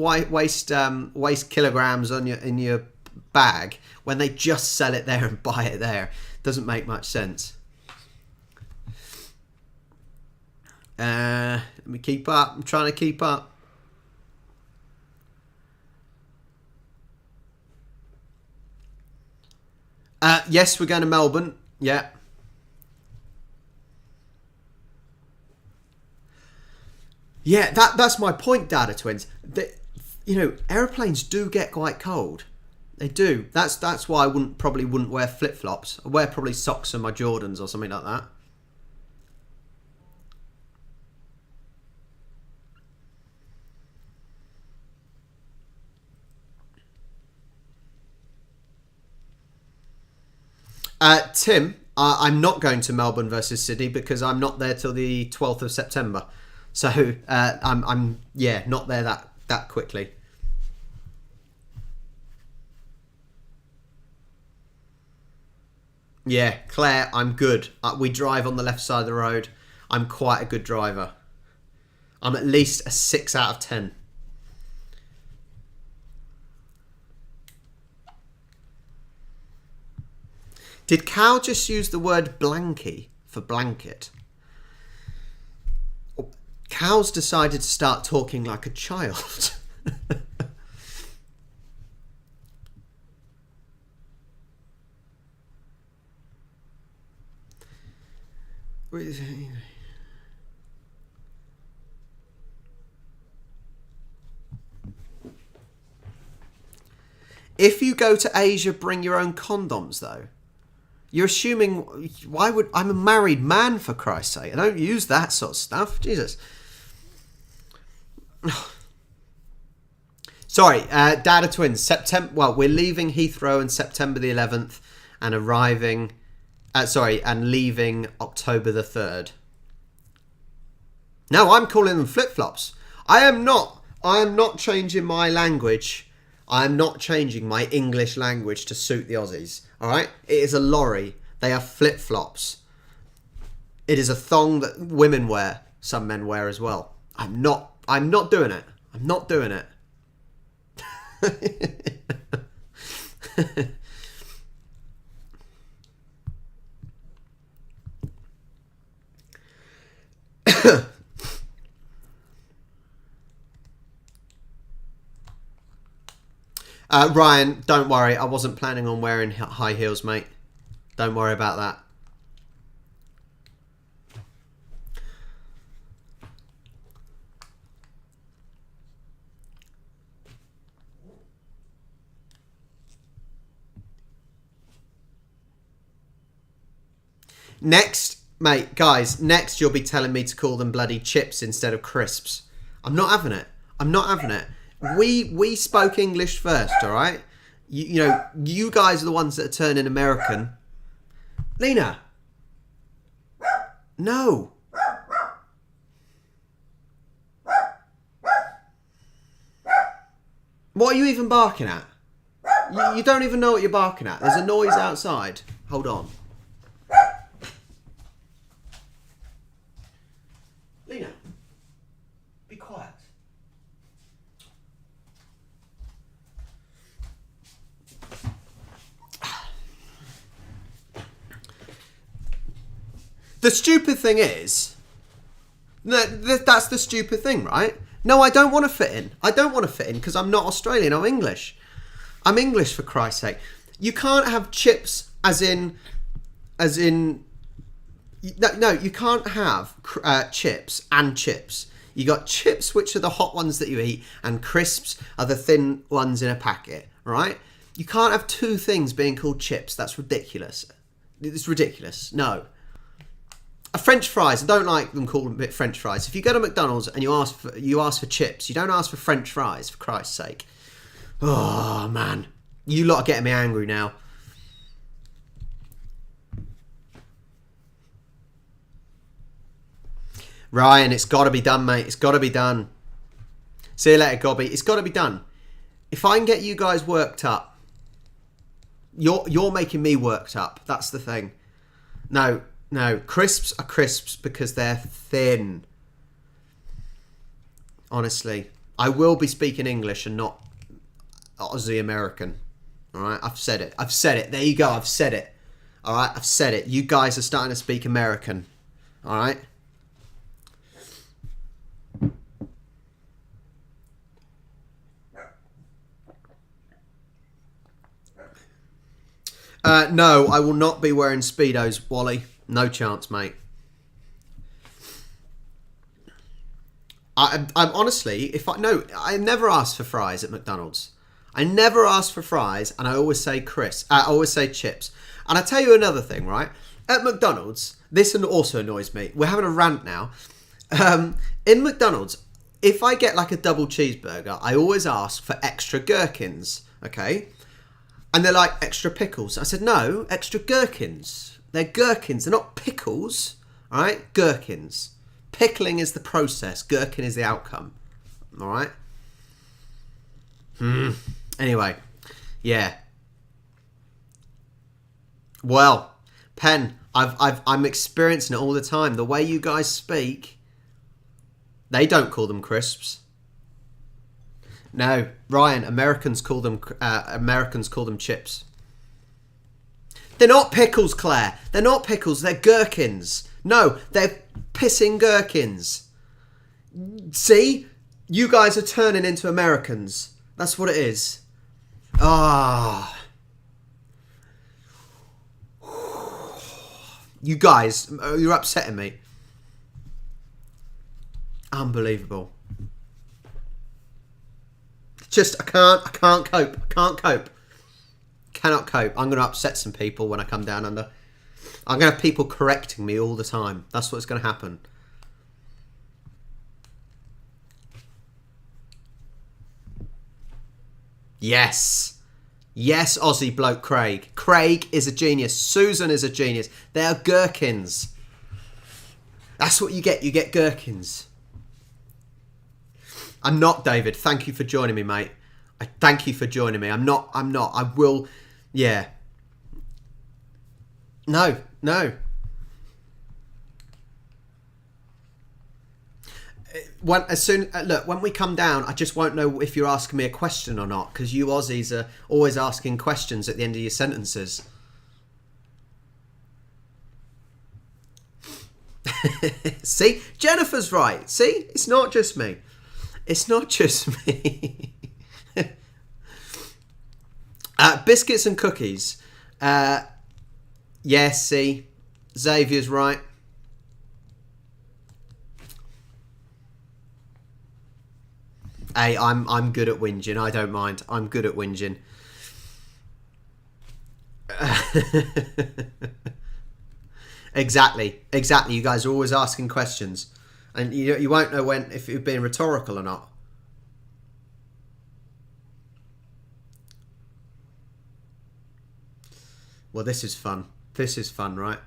kilograms in your bag when they just sell it there and buy it there? Doesn't make much sense. Let me keep up. I'm trying to keep up. Yes, we're going to Melbourne. Yeah. Yeah, that's my point, Data Twins. You know, aeroplanes do get quite cold. They do. That's why I probably wouldn't wear flip-flops. I'd wear probably socks and my Jordans or something like that. Tim, I'm not going to Melbourne versus Sydney because I'm not there till the 12th of September. So I'm not there that quickly. Yeah, Claire, I'm good. We drive on the left side of the road. I'm quite a good driver. I'm at least a 6 out of 10. Did Cal just use the word blankie for blanket? Cal's decided to start talking like a child. If you go to Asia, bring your own condoms, though. You're assuming, why would... I'm a married man, for Christ's sake. I don't use that sort of stuff. Jesus. Sorry, Dad of Twins. September. Well, we're leaving Heathrow on September the 11th and arriving... and leaving October the 3rd. No, I'm calling them flip-flops. I am not changing my language. I am not changing my English language to suit the Aussies. All right? It is a lorry. They are flip-flops. It is a thong that women wear. Some men wear as well. I'm not doing it. I'm not doing it. Ryan, don't worry. I wasn't planning on wearing high heels, mate. Don't worry about that. Next, mate, guys, next you'll be telling me to call them bloody chips instead of crisps. I'm not having it. I'm not having it. We spoke English first, all right? You know, you guys are the ones that are turning American. Lena. No. What are you even barking at? You don't even know what you're barking at. There's a noise outside. Hold on. Lena, be quiet. The stupid thing is, that's the stupid thing, right? No, I don't want to fit in. I don't want to fit in because I'm not Australian. I'm English. I'm English, for Christ's sake. You can't have chips as in. No, you can't have chips and chips. You got chips, which are the hot ones that you eat, and crisps are the thin ones in a packet, right? You can't have two things being called chips. That's ridiculous. It's ridiculous. No. French fries, I don't like them called French fries. If you go to McDonald's and you ask for chips, you don't ask for French fries, for Christ's sake. Oh, man. You lot are getting me angry now. Ryan, it's got to be done, mate. It's got to be done. See you later, Gobby. It's got to be done. If I can get you guys worked up, you're making me worked up. That's the thing. No, crisps are crisps because they're thin. Honestly, I will be speaking English and not Aussie American. All right, I've said it. There you go. I've said it. All right, I've said it. You guys are starting to speak American. All right. No, I will not be wearing Speedos, Wally. No chance, mate. I'm honestly, I never ask for fries at McDonald's. I never ask for fries, and I always say I always say chips. And I tell you another thing, right? At McDonald's, this also annoys me. We're having a rant now. In McDonald's, if I get like a double cheeseburger, I always ask for extra gherkins, okay? And they're like, extra pickles. I said, no, extra gherkins. They're gherkins. They're not pickles. All right? Gherkins. Pickling is the process. Gherkin is the outcome. All right? Anyway. Yeah. Well, Pen, I'm experiencing it all the time. The way you guys speak, they don't call them crisps. No, Ryan, Americans call them chips. They're not pickles, Claire. They're not pickles. They're gherkins. No, they're pissing gherkins. See? You guys are turning into Americans. That's what it is. Ah. You guys, you're upsetting me. Unbelievable. Just, I can't cope. I can't cope. Cannot cope. I'm going to upset some people when I come down under. I'm going to have people correcting me all the time. That's what's going to happen. Yes. Yes, Aussie bloke Craig. Craig is a genius. Susan is a genius. They are gherkins. That's what you get. You get gherkins. I'm not, David. Thank you for joining me, mate. I thank you for joining me. I'm not. I will. Yeah. No. When we come down, I just won't know if you're asking me a question or not, because you Aussies are always asking questions at the end of your sentences. See, Jennifer's right. See, it's not just me. It's not just me. Biscuits and cookies. Yes, see, Xavier's right. Hey, I'm good at whinging. I don't mind. I'm good at whinging. Exactly. You guys are always asking questions, and you won't know if you're being rhetorical or not. Well, this is fun. This is fun, right?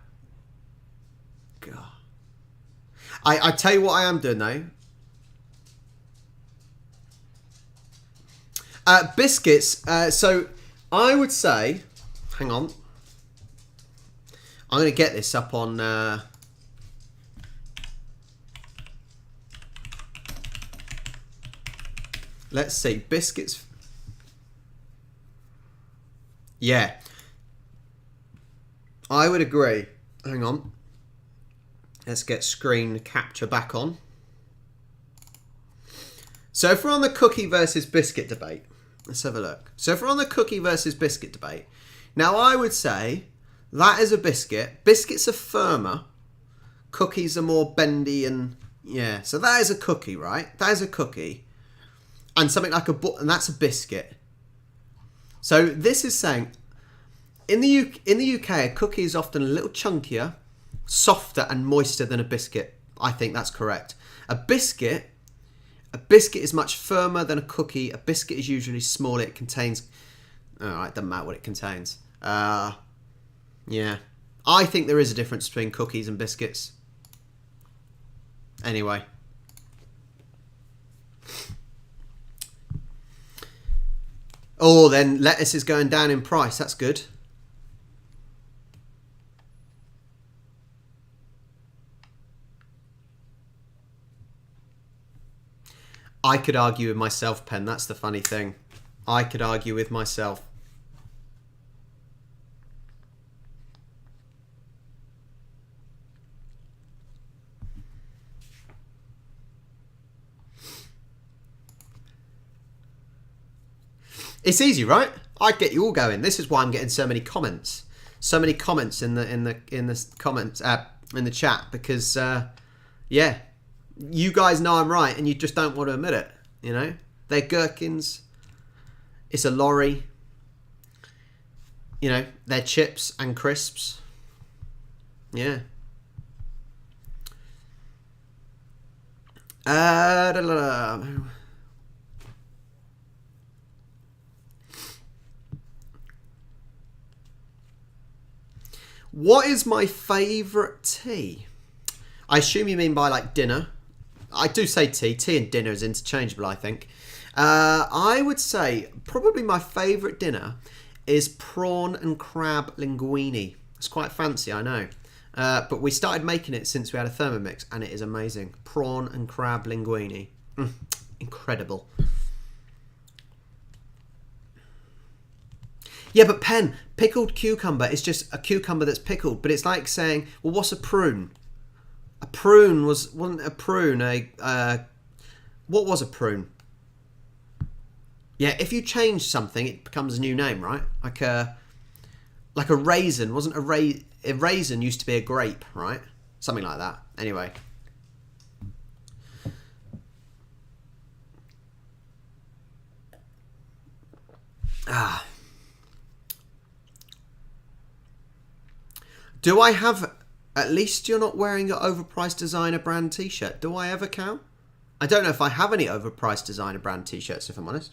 God. I tell you what I am doing though. Biscuits. So I would say, hang on. I'm going to get this up on. Let's see, biscuits. Yeah, I would agree. Hang on. Let's get screen capture back on. So if we're on the cookie versus biscuit debate, let's have a look. So if we're on the cookie versus biscuit debate, now I would say that is a biscuit. Biscuits are firmer. Cookies are more bendy and yeah. So that is a cookie, right? That is a cookie. And something like and that's a biscuit. So this is saying in the UK, a cookie is often a little chunkier, softer and moister than a biscuit. I think that's correct. A biscuit is much firmer than a cookie. A biscuit is usually smaller. It contains... Alright, doesn't matter what it contains. Yeah. I think there is a difference between cookies and biscuits. Anyway. Oh, then lettuce is going down in price. That's good. I could argue with myself, Pen. That's the funny thing. I could argue with myself. It's easy, right? I'd get you all going. This is why I'm getting so many comments. So many comments in the comments in the chat because yeah. You guys know I'm right and you just don't want to admit it, you know? They're gherkins. It's a lorry. You know, they're chips and crisps. Yeah. What is my favourite tea? I assume you mean by like dinner. I do say tea. Tea and dinner is interchangeable, I think. I would say probably my favourite dinner is prawn and crab linguine. It's quite fancy, I know. But we started making it since we had a Thermomix, and it is amazing. Prawn and crab linguine. Incredible. Yeah, but Pen, pickled cucumber is just a cucumber that's pickled. But it's like saying, well, what's a prune? A prune wasn't a prune what was a prune? Yeah, if you change something, it becomes a new name, right? Like a raisin. Wasn't a raisin used to be a grape, right? Something like that. Anyway. Do I have... At least you're not wearing your overpriced designer brand t-shirt. Do I ever count? I don't know if I have any overpriced designer brand t-shirts, if I'm honest.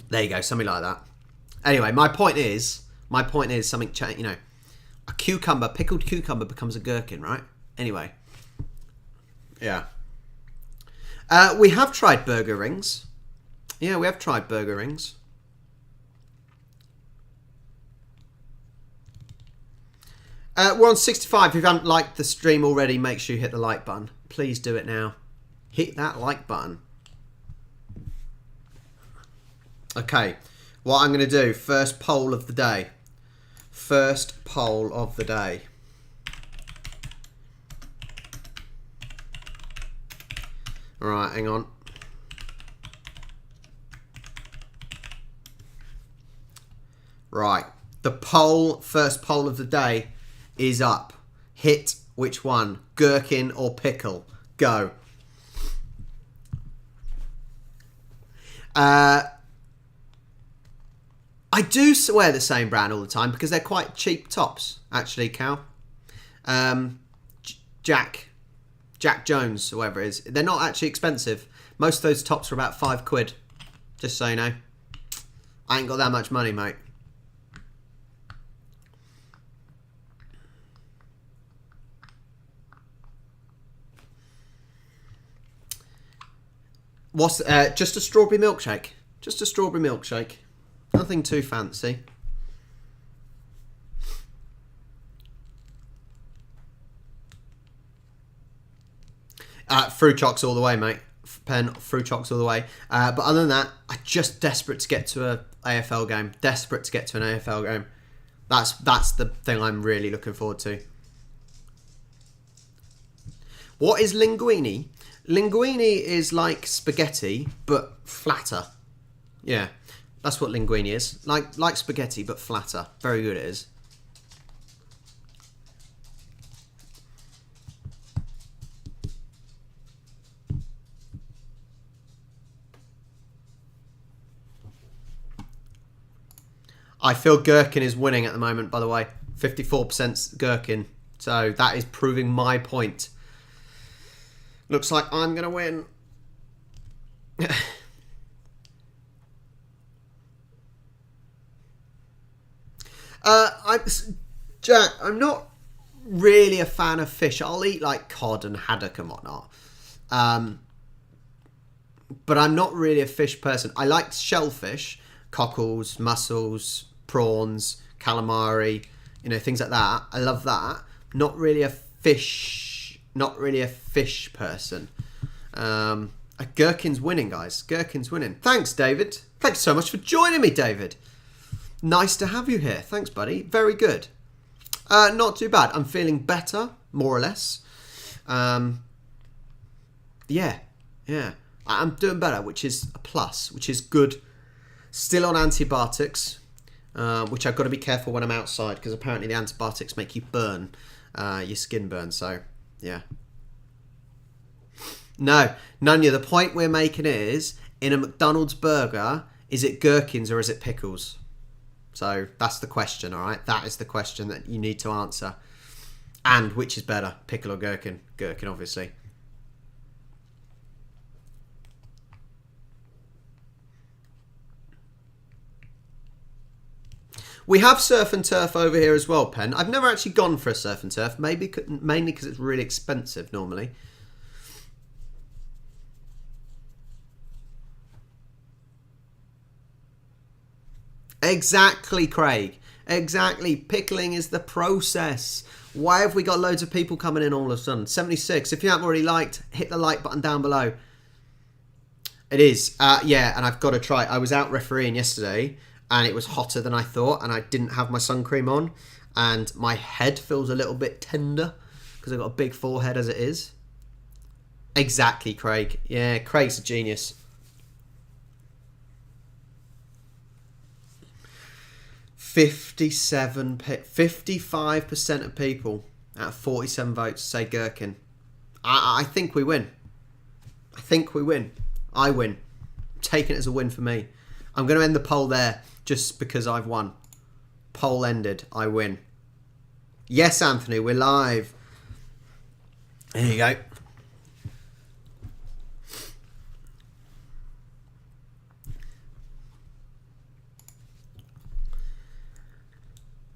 There you go, something like that. Anyway, my point is something, you know, a cucumber, pickled cucumber becomes a gherkin, right? Anyway. Yeah. We have tried burger rings. Yeah, we have tried burger rings. We're on 65. If you haven't liked the stream already, make sure you hit the like button. Please do it now. Hit that like button. Okay, what I'm going to do, first poll of the day. First poll of the day. Alright, hang on. Right, the poll, first poll of the day is up. Hit which one? Gherkin or pickle? Go. I do wear the same brand all the time because they're quite cheap tops, actually, Cal. Jack Jones, or whatever it is. They're not actually expensive. Most of those tops are about £5. Just so you know. I ain't got that much money, mate. What's just a strawberry milkshake? Just a strawberry milkshake. Nothing too fancy. Fruit chocks all the way, mate. Pen, fruit chocks all the way. But other than that, I'm just desperate to get to an AFL game. Desperate to get to an AFL game. That's the thing I'm really looking forward to. What is linguine? Linguine is like spaghetti, but flatter. Yeah. That's what linguine is. Like spaghetti, but flatter. Very good it is. I feel gherkin is winning at the moment, by the way. 54% gherkin. So that is proving my point. Looks like I'm going to win. Jack, I'm not really a fan of fish. I'll eat like cod and haddock and whatnot. But I'm not really a fish person. I like shellfish, cockles, mussels, prawns, calamari, you know, things like that. I love that. Not really a fish person. Gherkin's winning, guys. Gherkin's winning. Thanks, David. Thanks so much for joining me, David. Nice to have you here. Thanks, buddy. Very good. Not too bad. I'm feeling better, more or less. Yeah. I'm doing better, which is a plus, which is good. Still on antibiotics, which I've got to be careful when I'm outside, because apparently the antibiotics make you burn, your skin burn, so, yeah. No, Nunya, the point we're making is, in a McDonald's burger, is it gherkins or is it pickles? So that's the question, all right? That is the question that you need to answer. And which is better, pickle or gherkin? Gherkin, obviously. We have surf and turf over here as well, Pen. I've never actually gone for a surf and turf, mainly because it's really expensive normally. Exactly, Craig. Exactly. Pickling is the process. Why have we got loads of people coming in all of a sudden? 76. If you haven't already liked, hit the like button down below. It is. Yeah, and I've got to try. I was out refereeing yesterday, and it was hotter than I thought, and I didn't have my sun cream on, and my head feels a little bit tender because I've got a big forehead as it is. Exactly, Craig. Yeah, Craig's a genius. 55% of people out of 47 votes say gherkin. I think we win. I think we win. I win. I'm taking it as a win for me. I'm going to end the poll there just because I've won. Poll ended. I win. Yes, Anthony, we're live. There you go.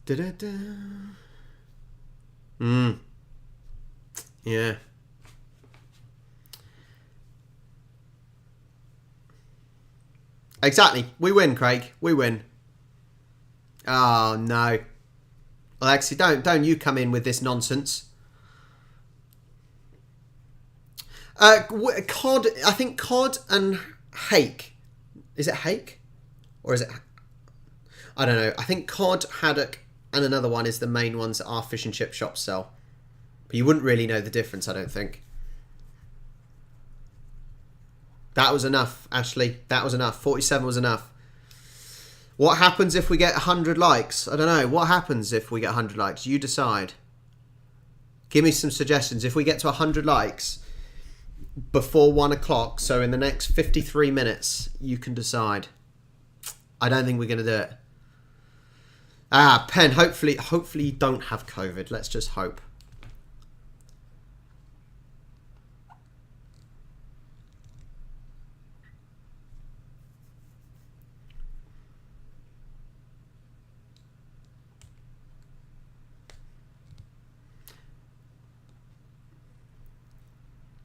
Da-da-da. Yeah. Exactly. We win, Craig. We win. Oh, no. Alexi, don't you come in with this nonsense. Cod, I think cod and hake. Is it hake? Or is it... I don't know. I think cod, haddock, and another one is the main ones that our fish and chip shops sell. But you wouldn't really know the difference, I don't think. That was enough, Ashley. That was enough. 47 was enough. What happens if we get 100 likes? I don't know. What happens if we get 100 likes? You decide. Give me some suggestions. If we get to 100 likes before 1 o'clock, so in the next 53 minutes, you can decide. I don't think we're going to do it. Pen, hopefully you don't have COVID. Let's just hope.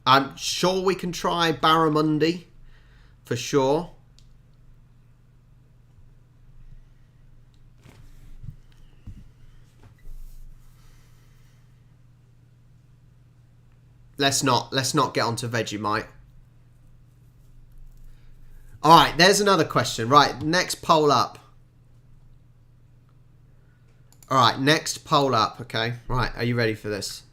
I'm sure we can try barramundi, for sure. Let's not get onto Vegemite. All right, there's another question. Right, next poll up. All right, next poll up. Okay, right, are you ready for this?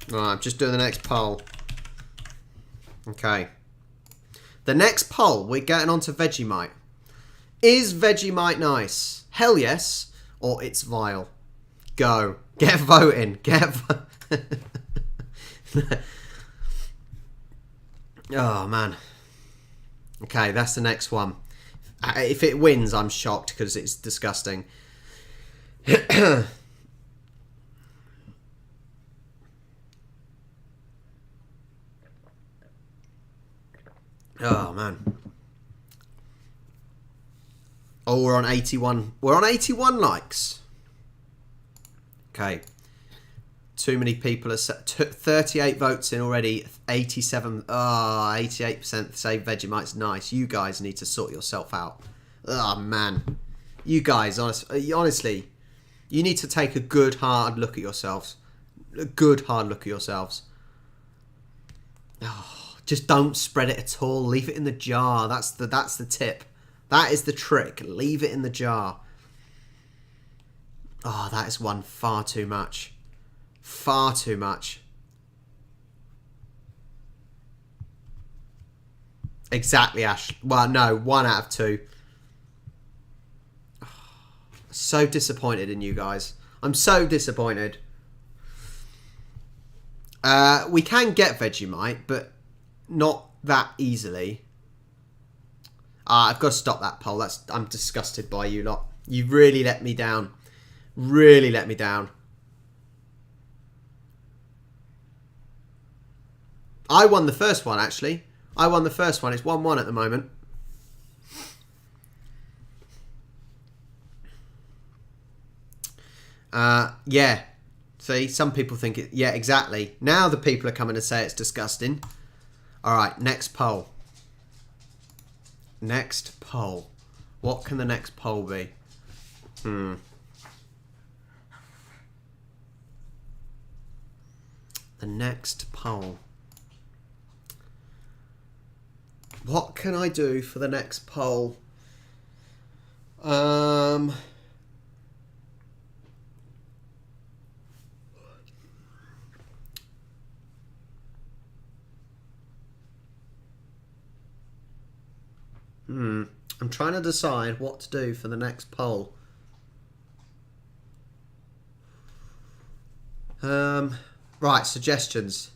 Right, I'm just doing the next poll. Okay. The next poll, we're getting on to Vegemite. Is Vegemite nice? Hell yes, or it's vile. Go. Get voting. Oh, man. Okay, that's the next one. If it wins, I'm shocked because it's disgusting. Oh, man. Oh, we're on 81. We're on 81 likes. Okay. Too many people are... 38 votes in already. 87... 88% say Vegemite's nice. You guys need to sort yourself out. Oh, man. You guys, honestly, you need to take a good, hard look at yourselves. A good, hard look at yourselves. Oh. Just don't spread it at all. Leave it in the jar. That's the tip. That is the trick. Leave it in the jar. Oh, that is one far too much. Far too much. Exactly, Ash. Well, no, 1 out of 2. Oh, so disappointed in you guys. I'm so disappointed. We can get Vegemite, but not that easily. I've got to stop that poll. I'm disgusted by you lot. You really let me down. Really let me down. I won the first one, actually. I won the first one. It's 1-1 at the moment. Yeah. See, some people think it... Yeah, exactly. Now the people are coming to say it's disgusting. Alright, next poll. Next poll. What can the next poll be? The next poll. What can I do for the next poll? I'm trying to decide what to do for the next poll. Right, suggestions.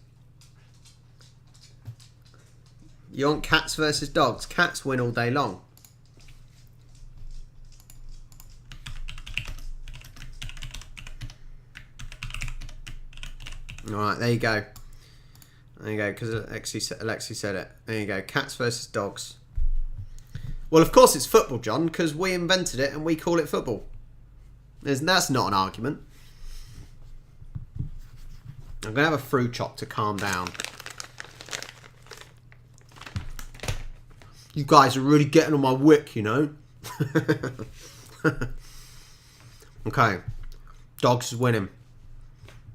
You want cats versus dogs? Cats win all day long. Alright, there you go. There you go, because Alexi said it. There you go, cats versus dogs. Well, of course it's football, John, because we invented it and we call it football. That's not an argument. I'm going to have a fruit chop to calm down. You guys are really getting on my wick, you know. Okay. Dogs is winning.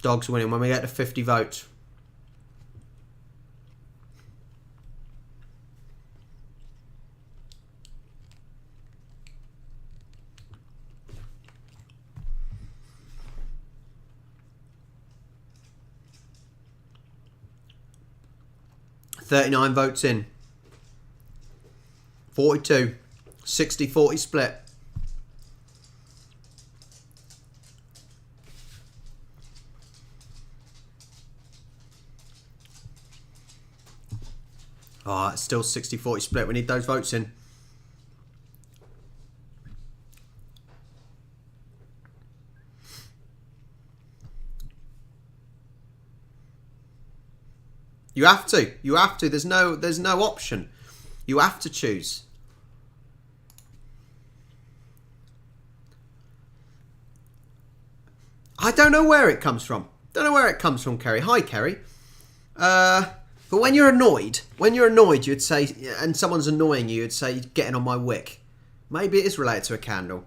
Dogs winning when we get to 50 votes. $39 votes in. 42. 60-40 split. Oh, it's still 60-40 split. We need those votes in. You have to. You have to. There's no option. You have to choose. I don't know where it comes from. Don't know where it comes from, Kerry. Hi, Kerry. But when you're annoyed, you'd say, and someone's annoying you, you'd say, getting on my wick. Maybe it is related to a candle.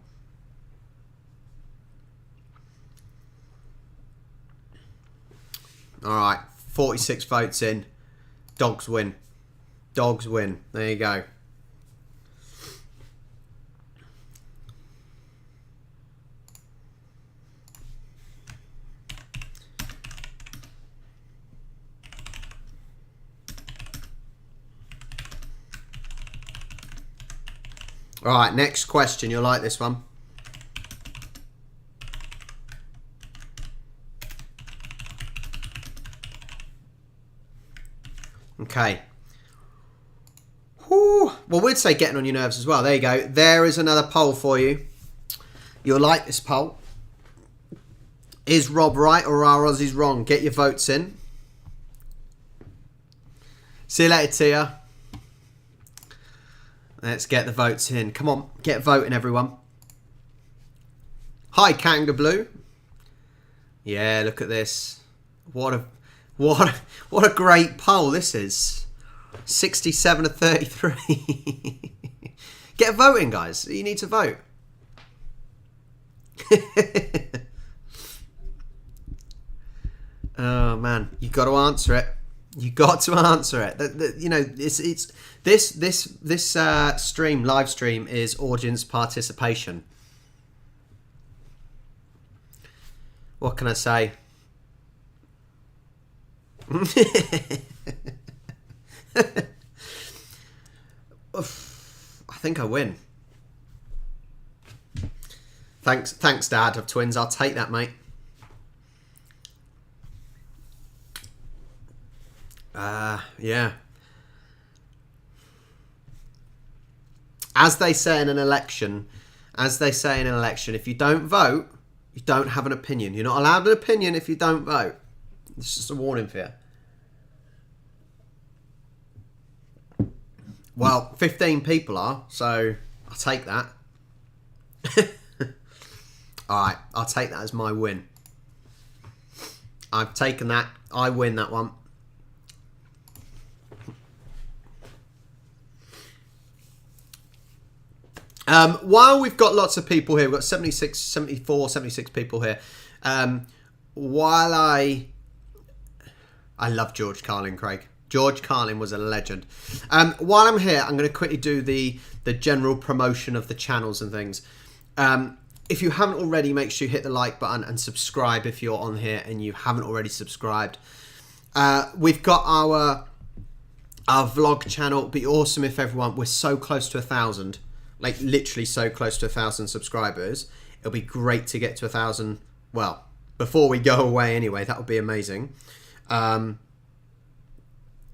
Alright, 46 votes in. Dogs win. Dogs win. There you go. Alright, next question. You'll like this one. Okay. Whew. Well, we'd say getting on your nerves as well. There you go. There is another poll for you. You'll like this poll. Is Rob right or are Aussies wrong? Get your votes in. See you later, Tia. Let's get the votes in. Come on, get voting, everyone. Hi, Kanga Blue. Yeah, look at this. What a great poll this is. 67 to 33. Get voting, guys. You need to vote. Oh man, you got to answer it. You got to answer it. You know, it's this live stream is audience participation. What can I say? I think I win. Thanks, Dad of twins. I'll take that, mate. Yeah. As they say in an election, if you don't vote, you don't have an opinion. You're not allowed an opinion if you don't vote. It's just a warning for you. Well, 15 people are, so I'll take that. Alright, I'll take that as my win. I've taken that. I win that one. While we've got lots of people here, we've got 76 people here. While I love George Carlin, Craig. George Carlin was a legend. While I'm here, I'm going to quickly do the general promotion of the channels and things. If you haven't already, make sure you hit the like button and subscribe if you're on here and you haven't already subscribed. We've got our vlog channel. It'd be awesome if everyone, we're so close to 1,000, like literally so close to 1,000 subscribers. It'll be great to get to 1,000. Well, before we go away anyway, that would be amazing.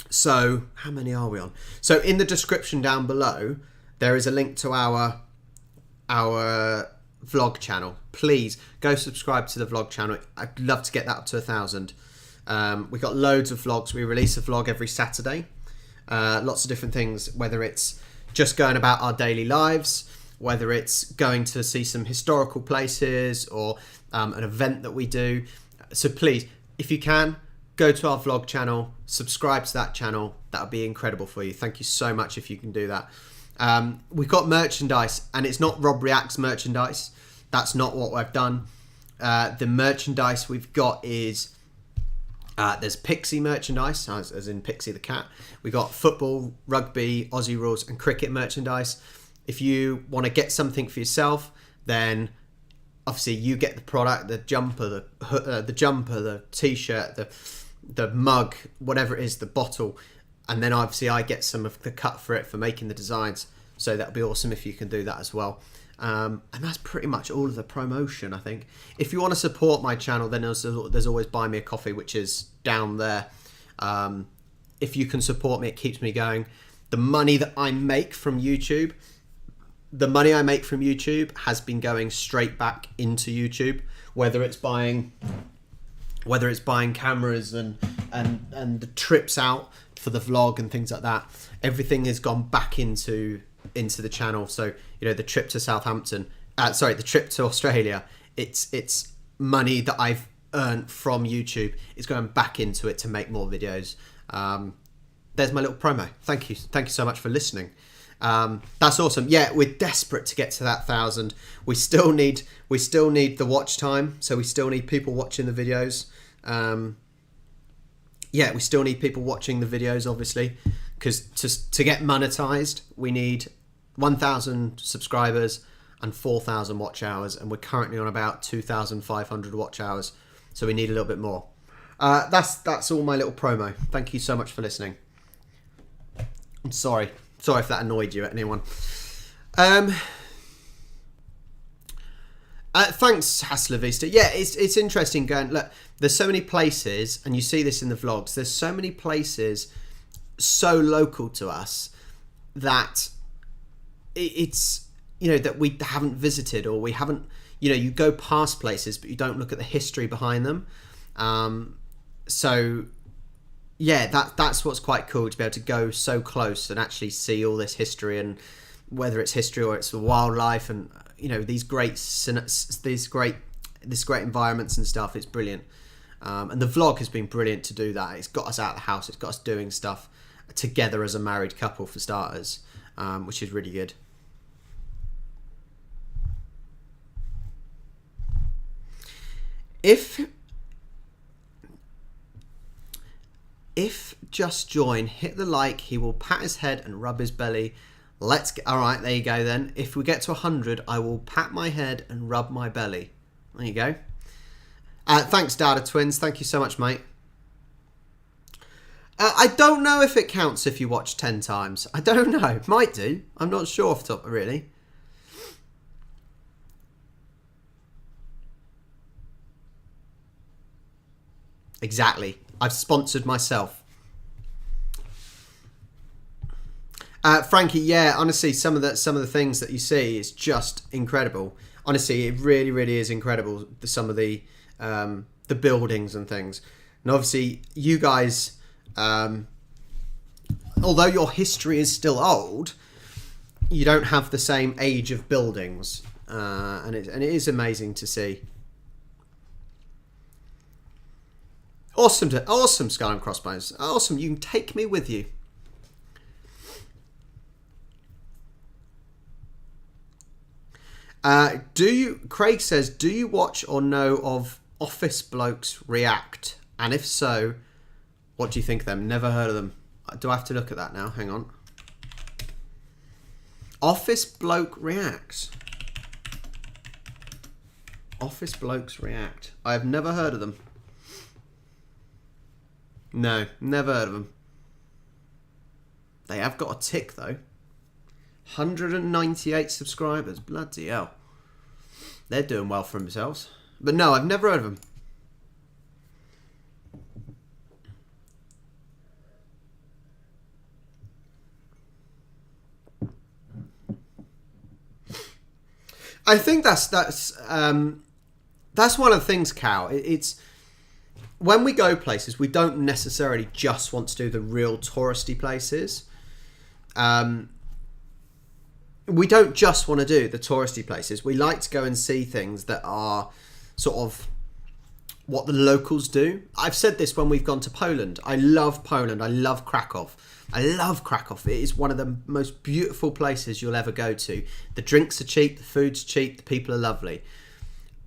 So how many are we on? So in the description down below, there is a link to our vlog channel. Please go subscribe to the vlog channel. I'd love to get that up to 1,000. We've got loads of vlogs. We release a vlog every Saturday. Lots of different things, whether it's just going about our daily lives, whether it's going to see some historical places or an event that we do. So please, if you can, go to our vlog channel, subscribe to that channel. That would be incredible for you. Thank you so much if you can do that. We've got merchandise, and it's not Rob Reacts merchandise. That's not what I've done. The merchandise we've got is there's Pixie merchandise, as in Pixie the cat. We got football, rugby, Aussie rules, and cricket merchandise. If you want to get something for yourself, then obviously you get the product, the jumper, the t-shirt, the mug, whatever it is, the bottle, and then obviously I get some of the cut for it for making the designs. So that'd be awesome if you can do that as well. And that's pretty much all of the promotion, I think. If you want to support my channel, then there's always Buy Me a Coffee, which is down there. If you can support me, it keeps me going. The money that I make from YouTube, has been going straight back into YouTube, whether it's buying cameras and the trips out for the vlog and things like that. Everything has gone back into the channel. So, you know, the trip to the trip to Australia, it's money that I've earned from YouTube. It's going back into it to make more videos. There's my little promo. Thank you so much for listening. That's awesome. Yeah, we're desperate to get to that 1,000. We still need the watch time, so we still need people watching the videos. Yeah, we still need people watching the videos, obviously, because to get monetized, we need 1,000 subscribers and 4,000 watch hours, and we're currently on about 2,500 watch hours, so we need a little bit more. That's all my little promo. Thank you so much for listening. I'm sorry if that annoyed you, anyone. Thanks, Hassler Vista. Yeah, it's interesting going, look, there's so many places, and you see this in the vlogs, there's so many places so local to us that it's, you know, that we haven't visited, or we haven't, you know, you go past places, but you don't look at the history behind them. So yeah, that's what's quite cool, to be able to go so close and actually see all this history, and whether it's history or it's the wildlife, and you know, these great environments and stuff. It's brilliant. And the vlog has been brilliant to do that. It's got us out of the house. It's got us doing stuff together as a married couple, for starters, which is really good. If just join, hit the like, he will pat his head and rub his belly. Let's get, all right, there you go then. If we get to 100, I will pat my head and rub my belly. There you go. Thanks, Dada Twins. Thank you so much, mate. I don't know if it counts if you watch 10 times. I don't know. Might do. I'm not sure off the top, really. Exactly. I've sponsored myself. Frankie, yeah, honestly, some of the things that you see is just incredible. Honestly, it really, really is incredible. Some of the buildings and things, and obviously, you guys, although your history is still old, you don't have the same age of buildings, and it is amazing to see. Awesome, Skull and Crossbones. Awesome, you can take me with you. Craig says, do you watch or know of Office Blokes React? And if so, what do you think of them? Never heard of them. Do I have to look at that now? Hang on. Office Bloke Reacts. Office Blokes React. I have never heard of them. No, never heard of them. They have got a tick though. 198 subscribers. Bloody hell. They're doing well for themselves. But no, I've never heard of them. I think that's one of the things, Cal. It's when we go places, we don't necessarily just want to do the real touristy places. We don't just want to do the touristy places. We like to go and see things that are sort of what the locals do. I've said this when we've gone to Poland. I love Poland. I love Krakow. I love Krakow. It is one of the most beautiful places you'll ever go to. The drinks are cheap, the food's cheap, the people are lovely.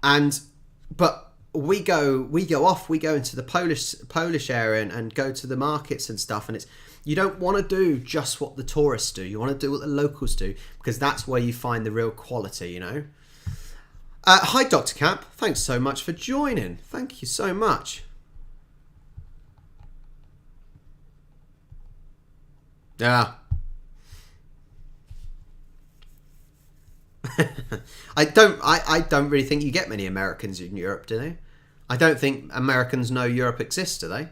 But we go into the Polish area and go to the markets and stuff, and it's, you don't want to do just what the tourists do. You want to do what the locals do, because that's where you find the real quality, you know. Hi, Dr. Cap. Thanks so much for joining. Thank you so much. Yeah. I don't really think you get many Americans in Europe, do they? I don't think Americans know Europe exists, do they?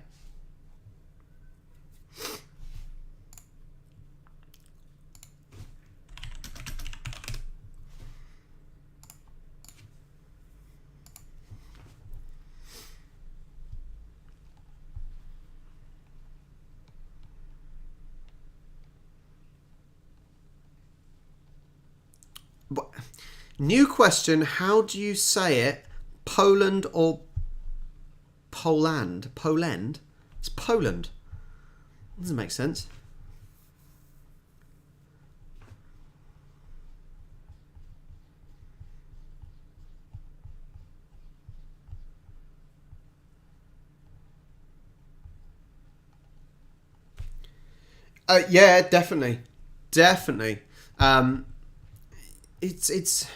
New question, how do you say it? Poland or Poland? Poland? It's Poland. Doesn't make sense. Yeah, definitely. Definitely. It's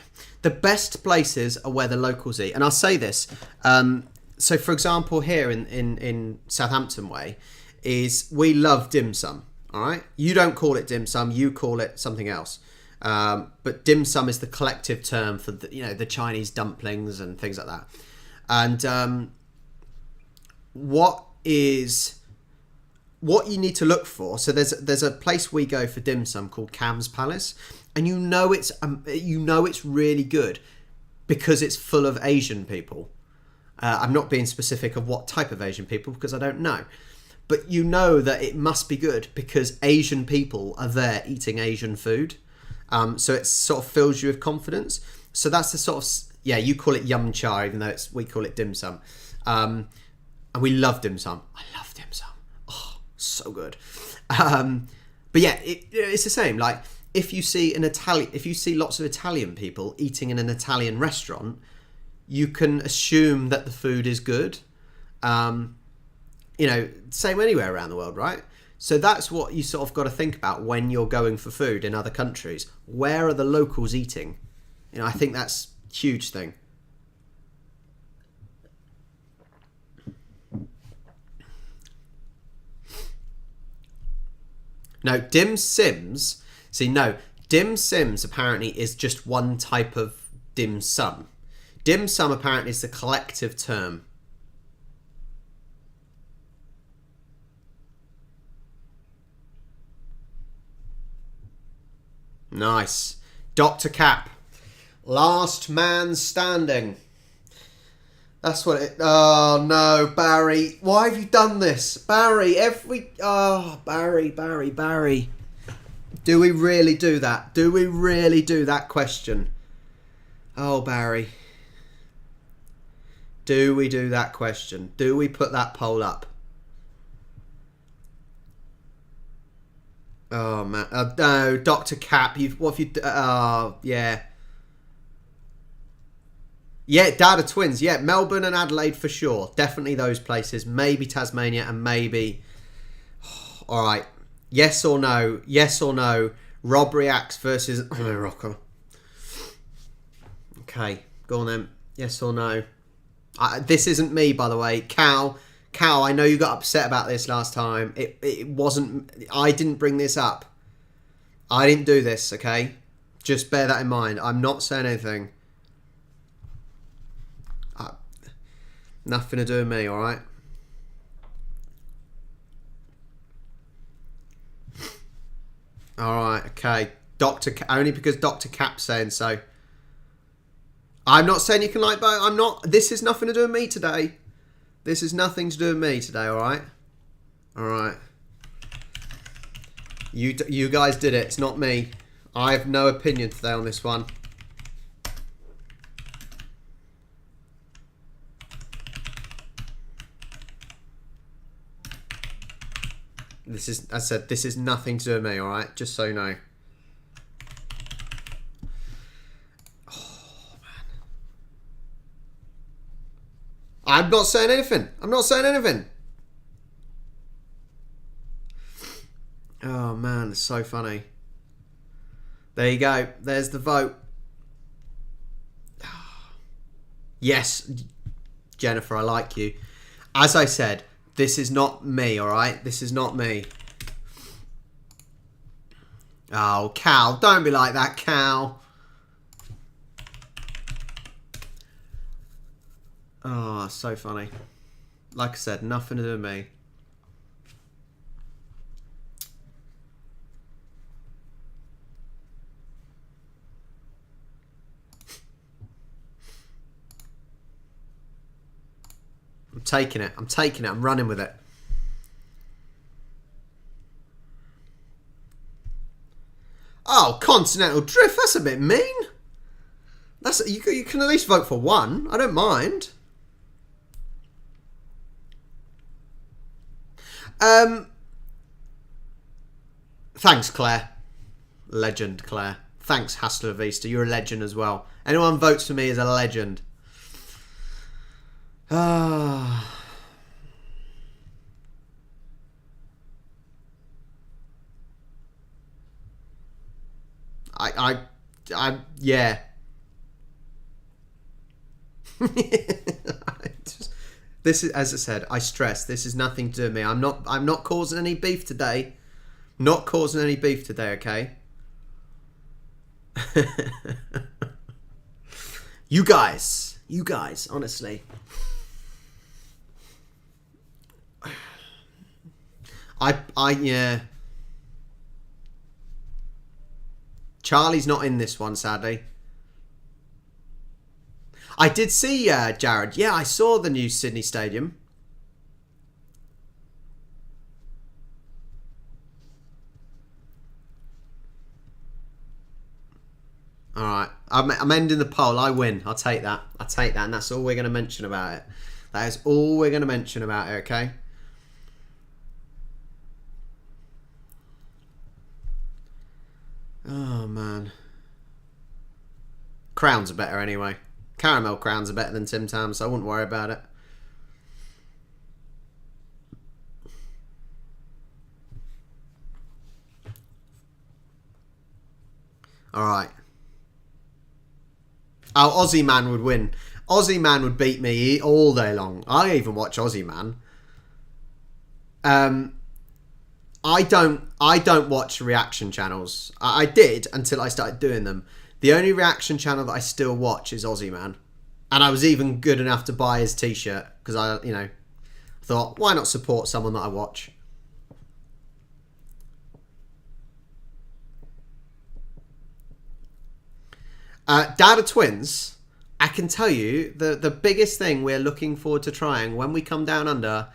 the best places are where the locals eat, and I'll say this. So, for example, here in Southampton way, is we love dim sum. All right, you don't call it dim sum, you call it something else. But dim sum is the collective term for the Chinese dumplings and things like that. And what you need to look for? So there's a place we go for dim sum called Cam's Palace. And you know it's really good because it's full of Asian people. I'm not being specific of what type of Asian people because I don't know. But you know that it must be good because Asian people are there eating Asian food. So it sort of fills you with confidence. So that's the sort of, you call it yum cha, even though we call it dim sum. And we love dim sum. I love dim sum. Oh, so good. But yeah, it's the same. Like, if you see lots of Italian people eating in an Italian restaurant, you can assume that the food is good. Same anywhere around the world, right? So that's what you sort of got to think about when you're going for food in other countries. Where are the locals eating? I think that's a huge thing. No, dim sims apparently is just one type of dim sum. Dim sum apparently is the collective term. Nice. Dr. Cap. Last man standing. That's what it... Oh, no, Barry. Why have you done this? Barry, Barry. Do we really do that? Do we really do that question? Oh, Barry. Do we do that question? Do we put that poll up? Oh, man. No, Dr. Cap. Oh, yeah. Yeah, Dowder Twins. Yeah, Melbourne and Adelaide for sure. Definitely those places. Maybe Tasmania and maybe... All right. Yes or no? Yes or no? ROBREACTS versus Morocco. Okay, go on then. Yes or no? This isn't me, by the way. Cal, I know you got upset about this last time. It wasn't... I didn't bring this up. I didn't do this, okay? Just bear that in mind. I'm not saying anything. Nothing to do with me, alright? Alright, okay. Only because Dr. Cap's saying so. I'm not saying you can like both. I'm not... This is nothing to do with me today. This is nothing to do with me today, alright? Alright. You guys did it. It's not me. I have no opinion today on this one. This is, as I said, this is nothing to do with me, alright? Just so you know. Oh, man. I'm not saying anything. I'm not saying anything. Oh, man, it's so funny. There you go. There's the vote. Yes, Jennifer, I like you. As I said, this is not me, alright? This is not me. Oh, Cal, don't be like that, Cal. Oh, so funny. Like I said, nothing to do with me. I'm taking it. I'm taking it. I'm running with it. Oh, Continental Drift. That's a bit mean. That's you can at least vote for one. I don't mind. Thanks, Claire. Legend, Claire. Thanks, Hustler Vista. You're a legend as well. Anyone votes for me is a legend. Ah. Yeah. This is, as I said, I stress, this is nothing to do with me. I'm not causing any beef today. Not causing any beef today, okay? You guys, honestly. Yeah. Charlie's not in this one, sadly. I did see Jared. Yeah, I saw the new Sydney Stadium. Alright, I'm ending the poll. I win. I'll take that. I'll take that, and that's all we're going to mention about it. That is all we're going to mention about it, okay? Oh, man. Crowns are better anyway. Caramel crowns are better than Tim Tams, so I wouldn't worry about it. Alright. Oh, Aussie Man would win. Aussie Man would beat me all day long. I even watch Aussie Man. I don't watch reaction channels. I did until I started doing them. The only reaction channel that I still watch is Aussie Man. And I was even good enough to buy his t-shirt because I thought, why not support someone that I watch? Dowder Twins, I can tell you the biggest thing we're looking forward to trying when we come down under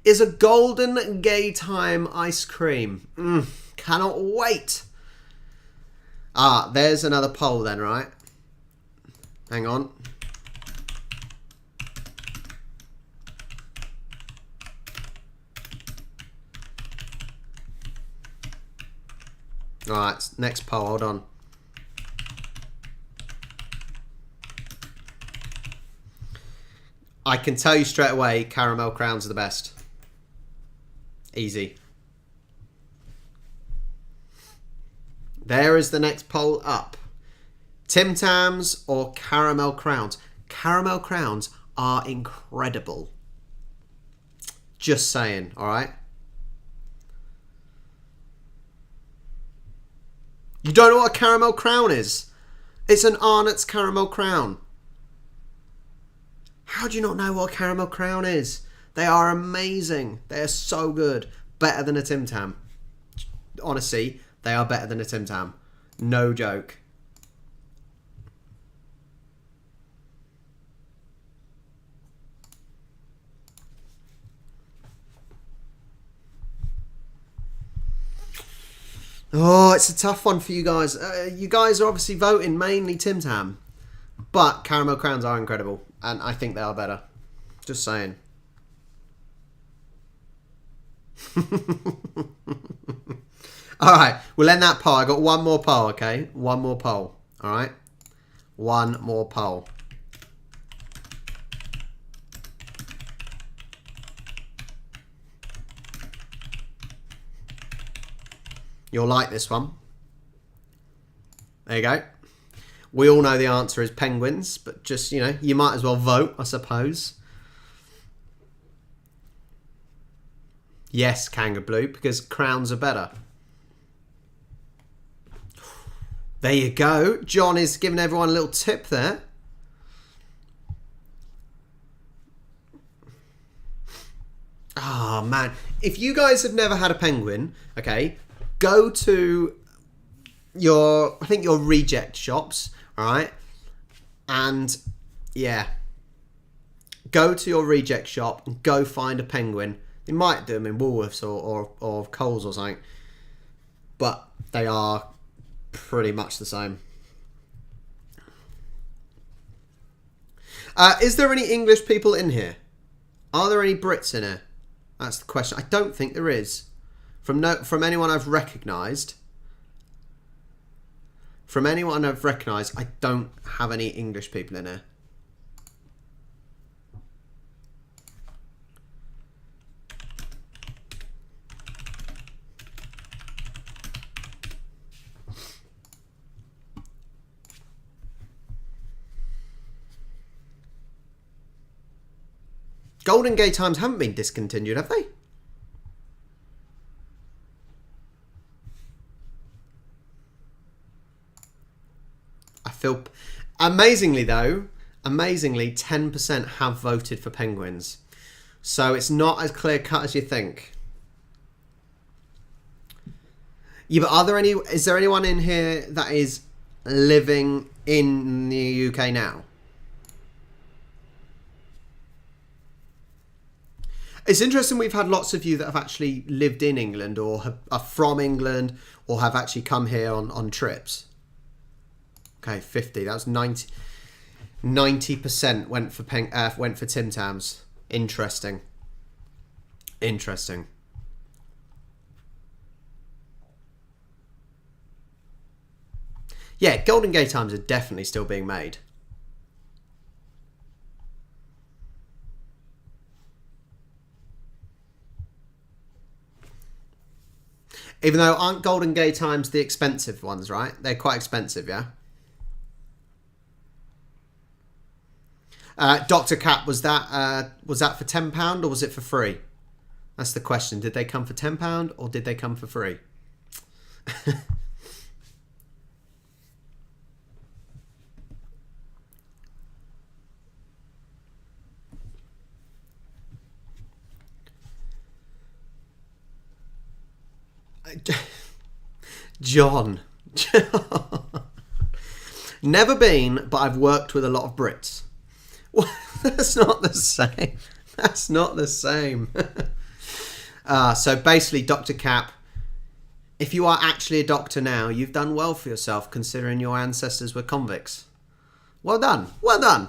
is a golden gay time ice cream. Cannot wait. There's another poll then, right? Hang on. Alright, next poll, hold on. I can tell you straight away, caramel crowns are the best. Easy. There is the next poll up. Tim Tams or caramel crowns? Caramel crowns are incredible. Just saying, alright? You don't know what a caramel crown is? It's an Arnott's caramel crown. How do you not know what a caramel crown is? They are amazing. They are so good. Better than a Tim Tam. Honestly, they are better than a Tim Tam. No joke. Oh, it's a tough one for you guys. You guys are obviously voting mainly Tim Tam. But caramel crowns are incredible. And I think they are better. Just saying. Alright, we'll end that poll. I got one more poll, okay? One more poll. Alright? One more poll. You'll like this one. There you go. We all know the answer is penguins, but just, you know, you might as well vote, I suppose. Yes, Kanga Blue, because crowns are better. There you go. John is giving everyone a little tip there. Oh, man. If you guys have never had a penguin, okay, go to your, I think your reject shops, all right? And, yeah, go to your reject shop and go find a penguin. They might do them in Woolworths or Coles or something. But they are pretty much the same. Is there any English people in here? Are there any Brits in here? That's the question. I don't think there is. From anyone I've recognised. From anyone I've recognised, I don't have any English people in here. Golden Gay Times haven't been discontinued, have they? I feel... Amazingly, 10% have voted for penguins. So it's not as clear-cut as you think. Yeah, but is there anyone in here that is living in the UK now? It's interesting we've had lots of you that have actually lived in England or are from England or have actually come here on trips. Okay, 50. That was 90% went for Tim Tams. Interesting. Interesting. Yeah, Golden Gay Times are definitely still being made. Even though aren't Golden Gay Times the expensive ones, right? They're quite expensive, yeah? Dr. Cap, was that for £10 or was it for free? That's the question. Did they come for £10 or did they come for free? John. Never been, but I've worked with a lot of Brits. Well, that's not the same. That's not the same. So basically, Dr. Cap, if you are actually a doctor now, you've done well for yourself considering your ancestors were convicts. Well done. Well done.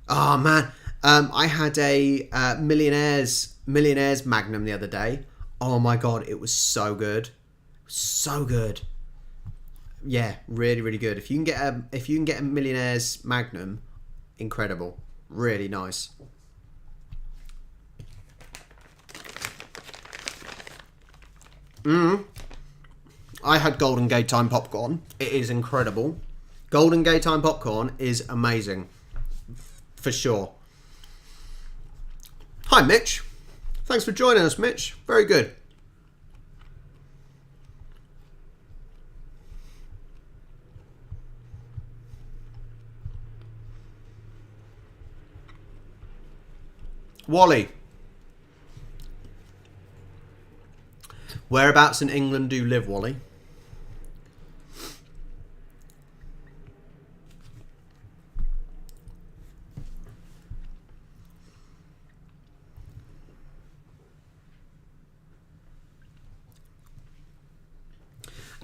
Oh, man. I had a Millionaires Magnum the other day. Oh my god, it was so good. So good. yeah, really, really good. If you can get a Millionaire's Magnum, incredible, really nice. I had Golden Gate Time popcorn. It is incredible. Golden Gate Time popcorn is amazing, for sure. Hi, Mitch. Thanks for joining us, Mitch. Very good. Wally. Whereabouts in England do you live, Wally?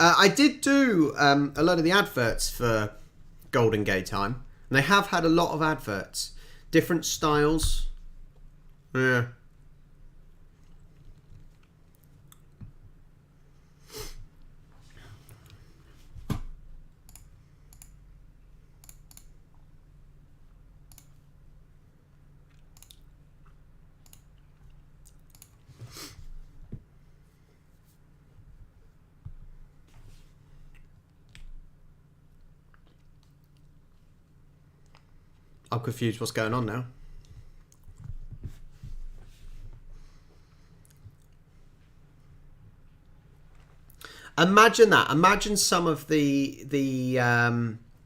I did do a lot of the adverts for Golden Gate Time, and they have had a lot of adverts, different styles. Yeah. I'm confused what's going on now. Imagine that. Imagine some of the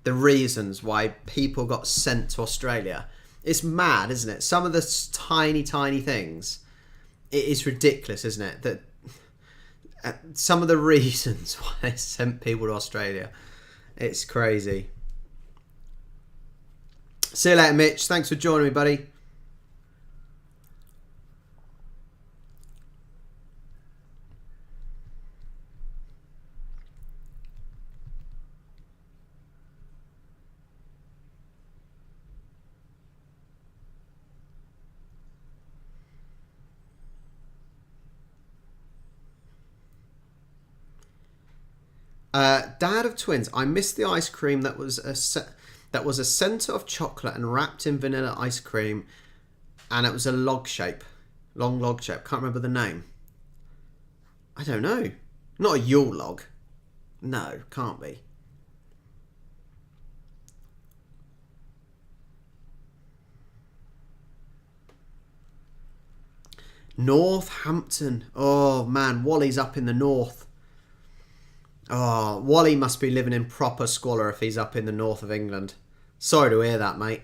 reasons why people got sent to Australia. It's mad, isn't it? Some of the tiny things. It is ridiculous, isn't it? That some of the reasons why they sent people to Australia. It's crazy. See you later, Mitch. Thanks for joining me, buddy. Dad of twins. I missed the ice cream that was a centre of chocolate and wrapped in vanilla ice cream, and it was a log shape, long log shape. Can't remember the name. I don't know. Not a Yule log. No, can't be. Northampton. Oh man, Wally's up in the north. Oh, Wally must be living in proper squalor if he's up in the north of England. Sorry to hear that, mate.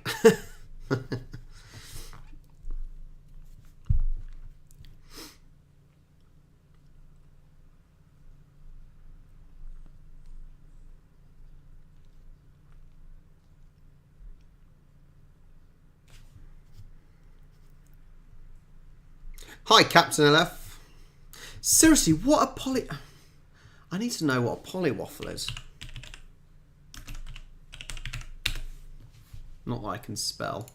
Hi, Captain LF. Seriously, what a poly... I need to know what a polywaffle is. Not that I can spell.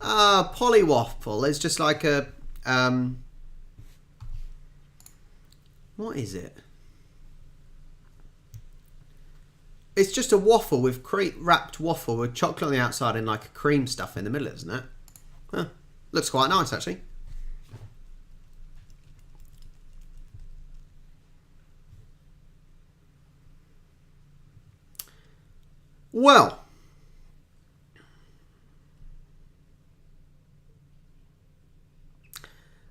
Polywaffle is just like a... what is it? It's just a waffle with wrapped waffle with chocolate on the outside and like a cream stuff in the middle, isn't it? Huh. Looks quite nice, actually. Well,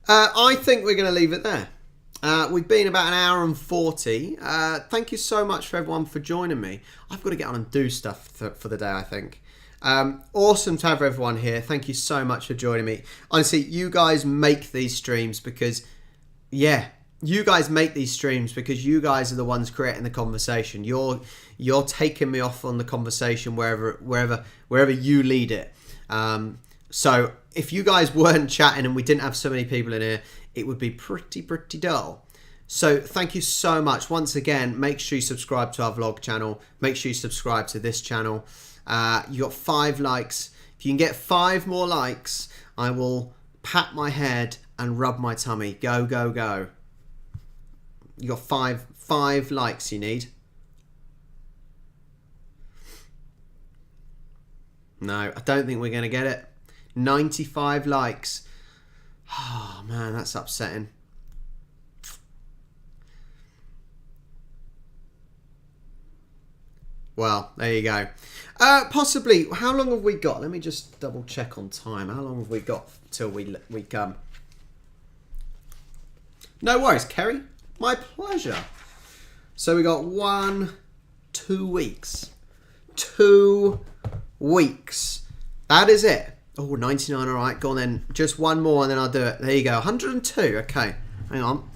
I think we're going to leave it there. We've been about an hour and 40. Thank you so much for everyone for joining me. I've got to get on and do stuff for the day, I think. Awesome to have everyone here. Thank you so much for joining me. Honestly, you guys make these streams because, yeah, you guys make these streams because you guys are the ones creating the conversation. You're taking me off on the conversation wherever you lead it. So if you guys weren't chatting and we didn't have so many people in here, it would be pretty dull. So thank you so much. Once again, make sure you subscribe to our vlog channel. Make sure you subscribe to this channel. You got 5 likes. If you can get 5 more likes, I will pat my head and rub my tummy. Go. You got 95 likes you need. No, I don't think we're going to get it. 95 likes. Oh, man, that's upsetting. Well, there you go. Possibly, how long have we got? Let me just double check on time. How long have we got till we come? No worries, Kerry. My pleasure. So we got 2 weeks. 2 weeks. That is it. Oh, 99, all right. Go on then. Just one more and then I'll do it. There you go. 102. Okay. Hang on.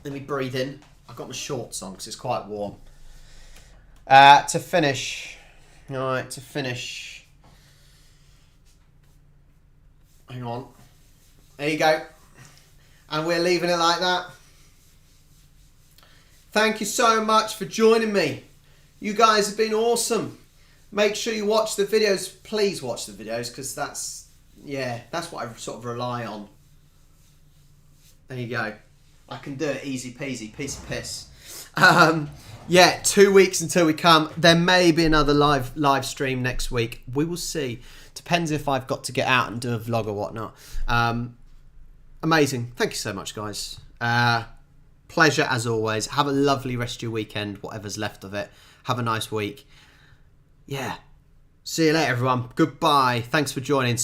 Let me breathe in. I've got my shorts on because it's quite warm. To finish. All right, to finish. Hang on. There you go. And we're leaving it like that. Thank you so much for joining me. You guys have been awesome. Make sure you watch the videos. Please watch the videos because that's what I sort of rely on. There you go. I can do it easy peasy, piece of piss. 2 weeks until we come. There may be another live stream next week. We will see. Depends if I've got to get out and do a vlog or whatnot. Amazing. Thank you so much, guys. Pleasure as always. Have a lovely rest of your weekend, whatever's left of it. Have a nice week. Yeah. See you later, everyone. Goodbye. Thanks for joining.